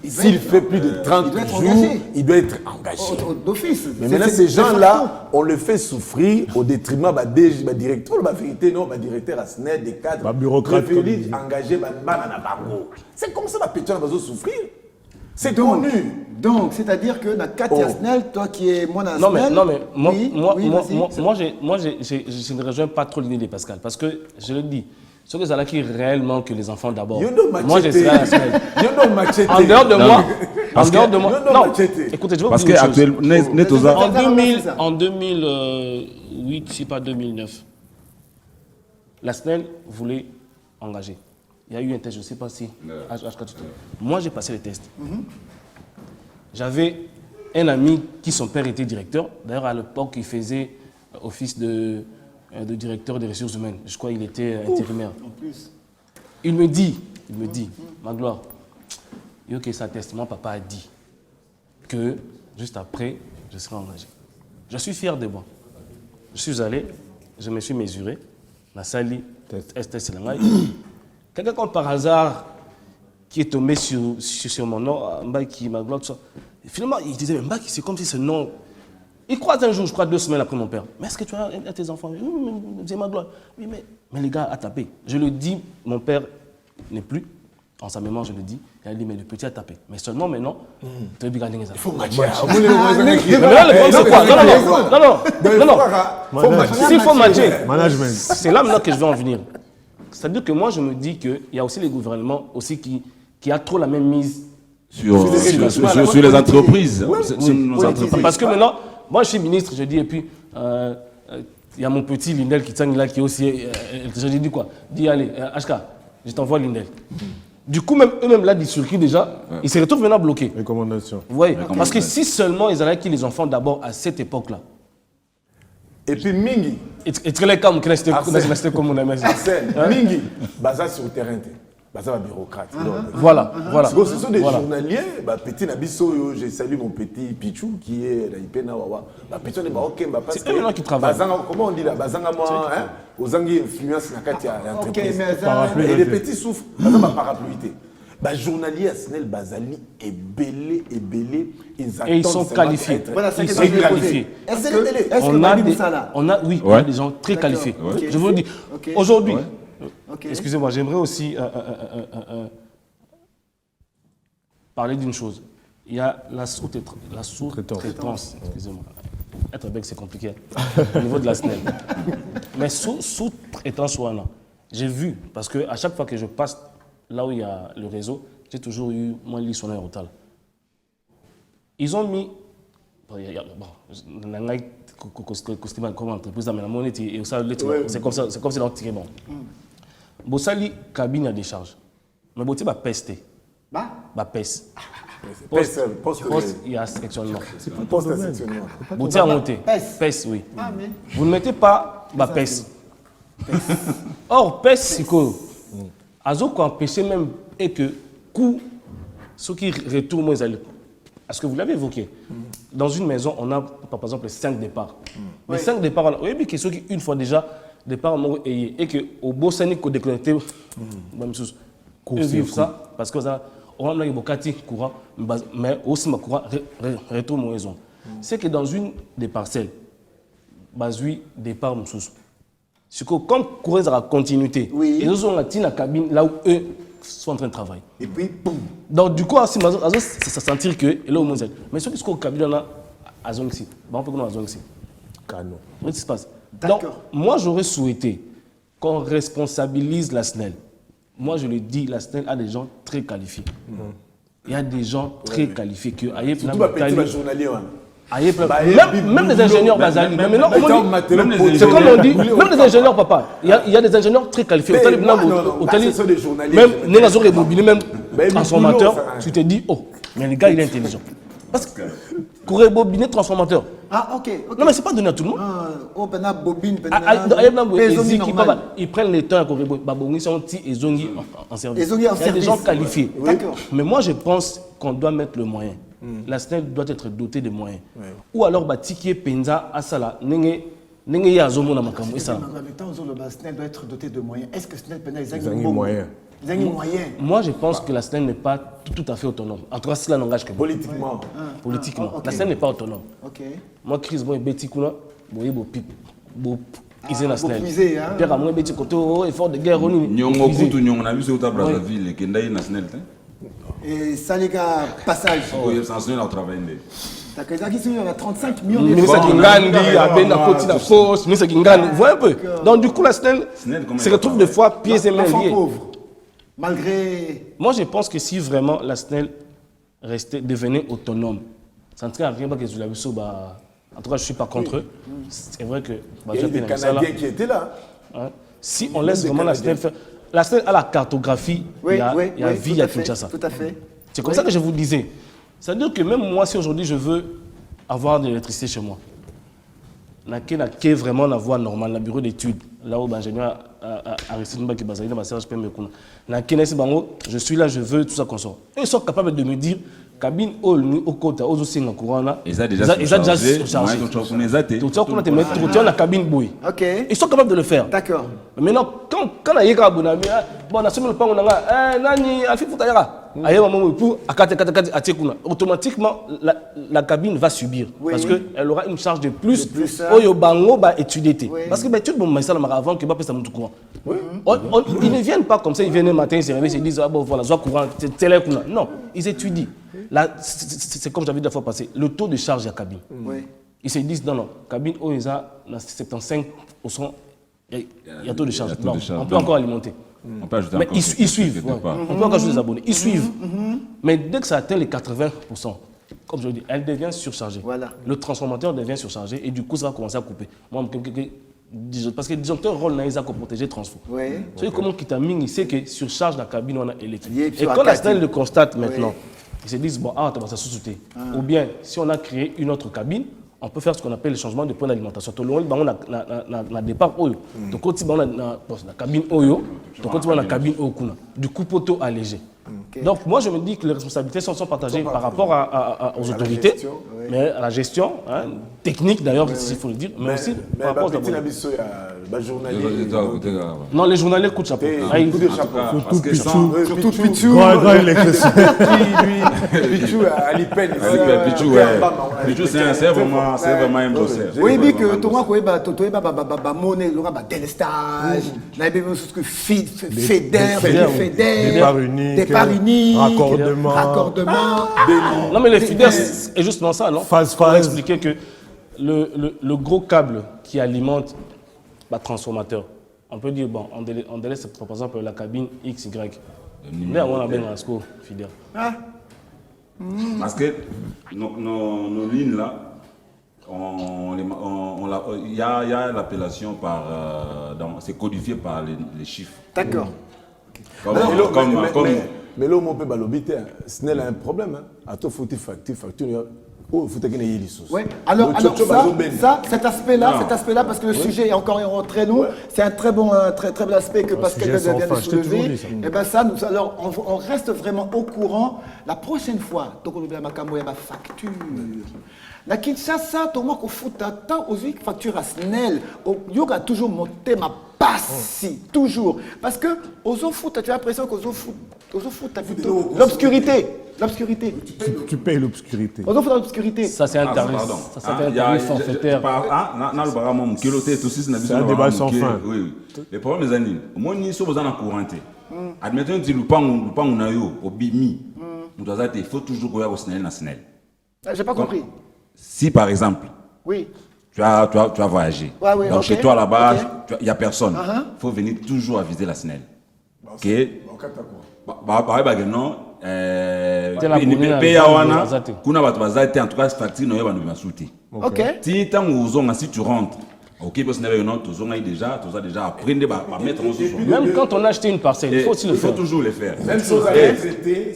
S'il fait plus de 30 jours, il doit être engagé. D'office. Mais maintenant, ces gens-là, on le fait souffrir au détriment du directeur, la vérité, non, du directeur à SNED, des cadres. Bureaucrate. Engagé, c'est comme ça que les gens vont souffrir. C'est connu. Donc, c'est-à-dire que dans Katia Snell, toi qui es moi dans Snell... Non, mais moi, je ne rejoins pas trop l'idée de Pascal. Parce que, je le dis, ce que ça qui réellement que les enfants d'abord. Moi, je serai à la Snell. En dehors de moi. En dehors de moi. Non, écoutez, je vais vous dire une chose. En 2008, si pas 2009, la Snell voulait engager. Il y a eu un test, je ne sais pas si. Moi, j'ai passé le test. J'avais un ami qui son père était directeur. D'ailleurs, à l'époque, il faisait office de directeur des ressources humaines. Je crois qu'il était intérimaire. En plus. Il me dit, Magloire, ok, ça atteste, mon papa a dit que juste après, je serai engagé. Je suis fier de moi. Je suis allé, je me suis mesuré, la salle, quelqu'un comme par hasard qui est tombé sur mon nom, Mbaki, Magloire, tout ça. Et finalement, il disait, mais Mbaki, c'est comme si ce nom. Il croise un jour, je crois 2 semaines après mon père. Mais est-ce que tu as tes enfants? Oui, c'est Magloire. Oui, mais les gars, a tapé. Je le dis, mon père n'est plus. En sa mémoire, je le dis. Il a dit, mais le petit a tapé. Mais seulement maintenant, tu as vu gagner les enfants. Il faut matcher. Non. S'il faut matcher, c'est là maintenant que je vais en venir. C'est-à-dire que moi, je me dis qu'il y a aussi les gouvernements aussi qui a trop la même mise sur les entreprises. Parce que maintenant, moi, je suis ministre, je dis, et puis, il y a mon petit Lindel qui est aussi. Je lui dis quoi? Dis, allez, HK, je t'envoie Lindel. Du coup, même eux-mêmes là, du circuit déjà, ils se retrouvent maintenant bloqués. Recommandation. Oui, parce que si seulement ils allaient acquis les enfants d'abord à cette époque-là. Et puis Mingi. Et tu les comme comme on a Mingi, basé sur le terrain. Basé sur bureaucrate. Voilà. Ce sont des journaliers. Petit Nabiso, je salue mon petit Pichou qui est là, Ipena Wawa. Petit on est ok, c'est eux qui travaillent. Comment on dit là? Bazanga moi, aux anguilles influence la Katia entreprise. Et les petits souffrent. Bazanga parapluité. Journaliers à Snell Bazali est belé. Et ils sont qualifiés. Voilà, ils sont qualifiés. Est-ce que on a des gens très qualifiés. Je vous le dis. Aujourd'hui, excusez-moi, j'aimerais aussi parler d'une chose. Il y a la sous-traitance. Excusez-moi. Être bec, c'est compliqué au niveau de la SNEL. Mais sous-traitance, j'ai vu, parce qu'à chaque fois que je passe là où il y a le réseau, j'ai toujours eu moins de son total. Ils ont mis. Comme entreprise, c'est comme ça, c'est leur tiré bon. Bossali, cabine à décharge. Mais Botti va pester. Peste. Poste, il y a sectionnement. C'est pas poste à sectionnement. Botti a monté. Peste, oui. Vous ne mettez pas peste. Or, peste, c'est que. Azo qu'on empêché même et que coup, ceux qui retournent moins parce que vous l'avez évoqué, dans une maison, on a par exemple 5 départs. Les 5 départs, oui, mais ceux qui, une fois déjà, départ et que au beau scénic qu'on déconnecté, ils vivent ça, parce que ça, on a beaucoup de courant, mais aussi ma courant retourne moins maison. C'est que dans une des parcelles, basui départ c'est que comme courant a la continuité, ils ont la cabine là où eux sont en train de travailler. Et puis, boum. Donc du coup, ça sentir que là au moins, mais ceux qui sont au cabine là, à zone ici, on peut qu'on a zone ici. Canon. Qu'est-ce qui se passe? Donc, moi, j'aurais souhaité qu'on responsabilise la SNEL. Moi, je le dis, la SNEL a des gens très qualifiés. Il y a des gens très qualifiés. Surtout pas petit journalier. Même les ingénieurs Bazali. C'est comme on dit, même les ingénieurs, papa. Il y a des ingénieurs très qualifiés. Même Négazo Rebobiné, même transformateur, tu te dis, oh, mais le gars, il est intelligent. Parce que rebobiné transformateur. Ah, ok. Non, mais c'est pas donné à tout le monde. Oh, ben bobine, ils prennent le temps à rebobiné, ils sont en service. Il y a des gens qualifiés. Mais moi, je pense qu'on doit mettre le moyen. La SNEL doit être dotée de moyens. Ou alors, Tiki Penza, Asala, Nenge Yazomo Namakamu. La SNEL doit être dotée de moyens. Est-ce que SNEL a des moyens? Moi, je pense que la SNEL n'est pas tout à fait autonome. En tout cas, c'est là langage que politiquement. La SNEL n'est pas autonome. Moi, Chris Boy, Betty Kuna, ils la SNEL. Pierre Amoue, Betty Koto, effort de guerre. Nyongo Kutu, Nyongo, on a vu sur ta Brazzaville, et Kendaï, la SNEL. Et ça, les gars, passage. Oui, ça se au travail. T'as qu'à dire, il y a 35 millions de Ministre Kingani, Abena Koti la Fosse, Ministre Kingani, vous voyez un peu. Donc, du coup, la SNEL se retrouve des fois pieds et mains liés. Malgré. Moi, je pense que si vraiment la SNEL devenait autonome, ça ne serait à rien que je l'avais sur. En tout cas, je ne suis pas contre eux. C'est vrai que. Il y a des Canadiens qui étaient là. Si on laisse vraiment la SNEL faire. La SNEL a la cartographie, il y a vie à Kinshasa. Tout à fait. C'est comme ça que je vous disais. C'est-à-dire que même moi, si aujourd'hui je veux avoir de l'électricité chez moi. N'a vraiment la voie normale, le bureau d'études, là où l'ingénieur Aristide Mbaki Bazali, ma sœur, je suis là, je veux, tout ça qu'on sort. Ils sont capables de me dire, cabine au côté, aux aussi en courant là, ils ont déjà surchargé. Tu as la cabine bouille. Ils sont capables de le faire. D'accord. Maintenant, quand on a bon, on a seulement pas, on a nani, alfi futayara. Automatiquement, la cabine va subir parce qu'elle aura une charge de plus. Oyo bango ba étudier. Parce que étude bon mais ça avant que pas ça monte courant. Ils ne viennent pas comme ça, ils viennent le matin, ils se réveillent, ils disent ah bon voilà, soit courant, c'est là. Non, ils étudient. Là, c'est comme j'avais dit la fois passée, le taux de charge de la cabine. Ils se disent non, cabine au ESA, 75%, il y a taux de charge. Non, on peut encore alimenter. On peut ajouter mais encore ils suivent. On peut encore ajouter des abonnés. Ils suivent. Mais dès que ça atteint les 80%, comme je le dis, elle devient surchargée. Le transformateur devient surchargé et du coup, ça va commencer à couper. Moi, parce que le disjoncteur rôle dans les pour protéger le transfo. C'est comment Kitaming, il sait que surcharge la cabine, on a électrique. Et quand la SNEL le constate maintenant, ils se disent, bon, tu vas ça sous-souter. Ou bien, si on a créé une autre cabine, on peut faire ce qu'on appelle le changement de point d'alimentation. On a départ Oyo. Donc, on a la cabine Oyo. Donc, on a la cabine Oyo. Du coup, poteau allégé. Donc, moi, je me dis que les responsabilités sont partagées par rapport aux autorités, mais à la gestion, technique d'ailleurs, s'il faut le dire, mais aussi par rapport aux abonnés. Non, les journaliers coûtent chapeau. Ils coûtent chapeau. Surtout Pichou. Pichou à l'IPEN. Pichou, c'est vraiment un bosseur. Oui, mais que tout le monde a monnaie, il y a délestage, il y a des choses que départ uni, raccordement. Non, mais les FIDER, c'est justement ça, non? On a expliqué que le gros câble qui alimente le transformateur, on peut dire, bon, on délaisse par exemple la cabine XY. Mais on a bien un score FIDER. Parce que nos lignes là, il y a l'appellation par. C'est codifié par les chiffres. D'accord. Mais là, on peut balobiter. SNEL a un problème. À tout faut facture. Oh, faut qu'il y ait des sources. Oui. Alors cet aspect-là, parce que le sujet est encore très lourd, c'est un très bon aspect que Pascal vient de soulever. Et bien ça, alors on reste vraiment au courant. La prochaine fois, donc on a ma facture. La Kinshasa, tout le monde fout tant aux factures à SNEL. Il y aura toujours monté ma passe, toujours. Parce que aux foot, tu as l'impression qu'aux foot, l'obscurité. L'obscurité. Tu payes l'obscurité. Aux foot, l'obscurité. Ça, c'est un tarif. Ça, c'est un tarif forfaitaire. C'est un débat sans fin. Oui. Les problèmes des années. Moi, nous sommes en couranté. Admettons que le pan au bimi, il faut toujours go au SNEL national. J'ai pas compris. Si par exemple, oui. tu as voyagé, donc chez toi là-bas, il n'y a personne, il faut venir toujours aviser la SNEL. Ok. Non. Si tu rentres, ok, parce que déjà appris à mettre en sous. Même quand on a acheté une parcelle, il faut aussi le faire. Il faut toujours le faire. Même chose à retraiter,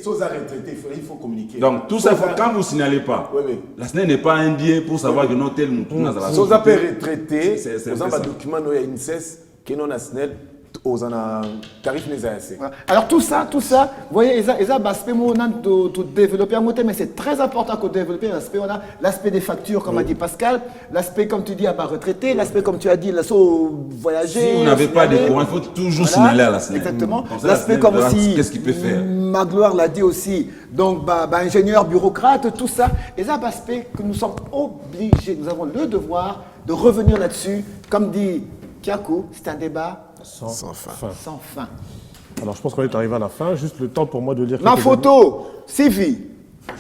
il faut communiquer. Donc tout ça, quand vous ne signalez pas, la SNEL n'est pas un bien pour savoir que non tel mouton. Sans appel retraité, vous avez un document, il y a une cesse qui est non la SNEL. Alors tout ça, vous voyez, ils ont l'aspect de développer un moteur, mais c'est très important qu'on développe l'aspect. On a l'aspect des factures, comme a dit Pascal, l'aspect, comme tu dis, à ma retraité, l'aspect, comme tu as dit, voyager. Si vous n'avez pas de courant, il faut toujours signaler à la SNEL. Exactement. L'aspect comme aussi, qu'est-ce qu'il peut faire? Magloire l'a dit aussi, donc ingénieur, bureaucrate, tout ça. Ils ont l'aspect que nous sommes obligés, nous avons le devoir de revenir là-dessus. Comme dit Kiakou, c'est un débat sans fin. Alors je pense qu'on est arrivé à la fin. Juste le temps pour moi de lire. Ma photo, Sylvie.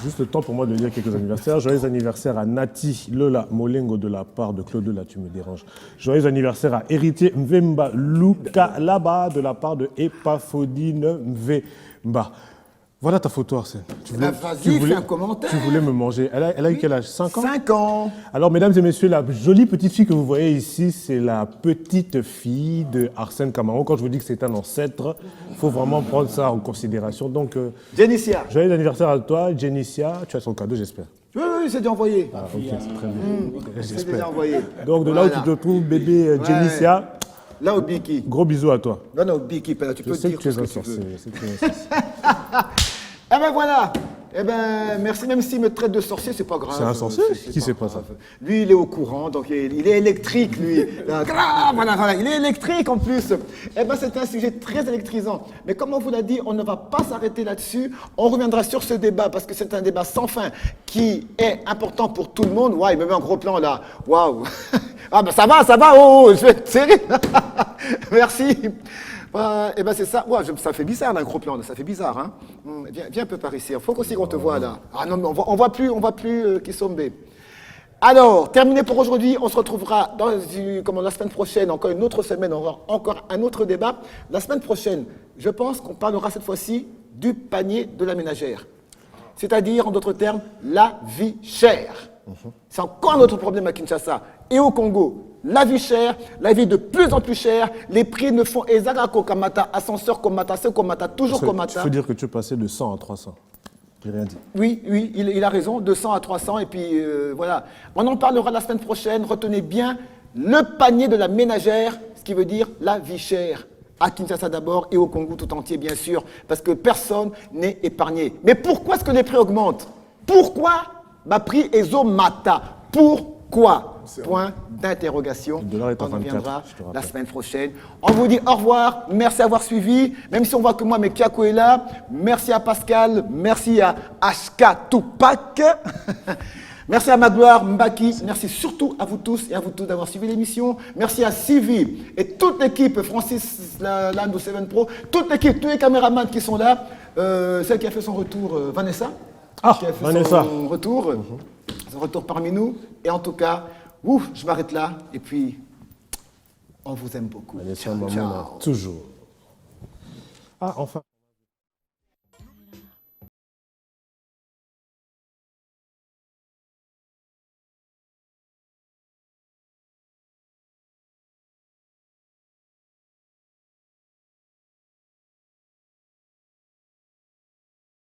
Juste le temps pour moi de lire quelques anniversaires. Joyeux anniversaire à Nati Lola Molengo de la part de Claude là, tu me déranges. Joyeux anniversaire à Héritier Mvemba Luka Laba de la part de Epafodine Mvemba. Voilà ta photo, Arsène. Vas-y, fais un commentaire. Tu voulais me manger. Elle a eu quel âge? 5 ans? 5 ans. Alors, mesdames et messieurs, la jolie petite fille que vous voyez ici, c'est la petite fille de Arsène Camaro. Quand je vous dis que c'est un ancêtre, il faut vraiment prendre ça en considération. Donc, Jenicia. Joyeux anniversaire à toi, Jenicia. Tu as son cadeau, j'espère. Oui, c'est déjà envoyé. Ah, ok, c'est très bien. C'est J'espère. déjà envoyé. Donc, de là où Voilà. tu te trouves, bébé Jenicia, là au Biki. Gros bisous à toi. Non, au Biki, tu Je peux sais dire que tu es tout un ce que tu veux. sorcier. je sais que tu es un sorcier. Eh ben voilà. Eh ben merci, même s'il me traite de sorcier, c'est pas grave. C'est un sorcier? Qui c'est pas grave. ça? Lui, il est au courant, donc il est électrique, lui. Voilà, il est électrique en plus. Eh ben c'est un sujet très électrisant. Mais comme on vous l'a dit, on ne va pas s'arrêter là-dessus. On reviendra sur ce débat parce que c'est un débat sans fin qui est important pour tout le monde. Waouh, il me met un gros plan là. Waouh. Ah ben ça va, oh, je vais être serré. Merci. Eh ben c'est ça. Ouais, ça fait bizarre là, un gros plan, ça fait bizarre. Hein. Viens un peu par ici. Il faut aussi qu'on te voit là. Ah non, mais on voit plus Kisombe. Alors, terminé pour aujourd'hui. On se retrouvera la semaine prochaine, encore une autre semaine, on aura encore un autre débat. La semaine prochaine, je pense qu'on parlera cette fois-ci du panier de la ménagère. C'est-à-dire, en d'autres termes, la vie chère. C'est encore un autre problème à Kinshasa et au Congo. La vie chère, la vie de plus en plus chère, les prix ne font ezagako kamata, ascenseur komata, ce komata, toujours komata. Il faut dire que tu es passé de 100 à 300. J'ai rien dit. Oui, il a raison, de 100 à 300, et puis voilà. On en parlera la semaine prochaine, retenez bien le panier de la ménagère, ce qui veut dire la vie chère. À Kinshasa d'abord et au Congo tout entier, bien sûr, parce que personne n'est épargné. Mais pourquoi est-ce que les prix augmentent? Pourquoi ma prix ezomata? Pourquoi? Point d'interrogation. On en viendra la semaine prochaine. On vous dit au revoir. Merci d'avoir suivi. Même si on voit que moi, mais Kiako est là. Merci à Pascal. Merci à HK Tupac. Merci à Magloire Mbaki. Merci surtout à vous tous et à vous tous d'avoir suivi l'émission. Merci à Sylvie et toute l'équipe, Francis Lando 7 Pro, toute l'équipe, tous les caméramans qui sont là. Celle qui a fait son retour, Vanessa. Qui a fait Vanessa. son retour parmi nous. Et en tout cas, je m'arrête là. Et puis, on vous aime beaucoup. Vanessa, maman, toujours. Ah, enfin.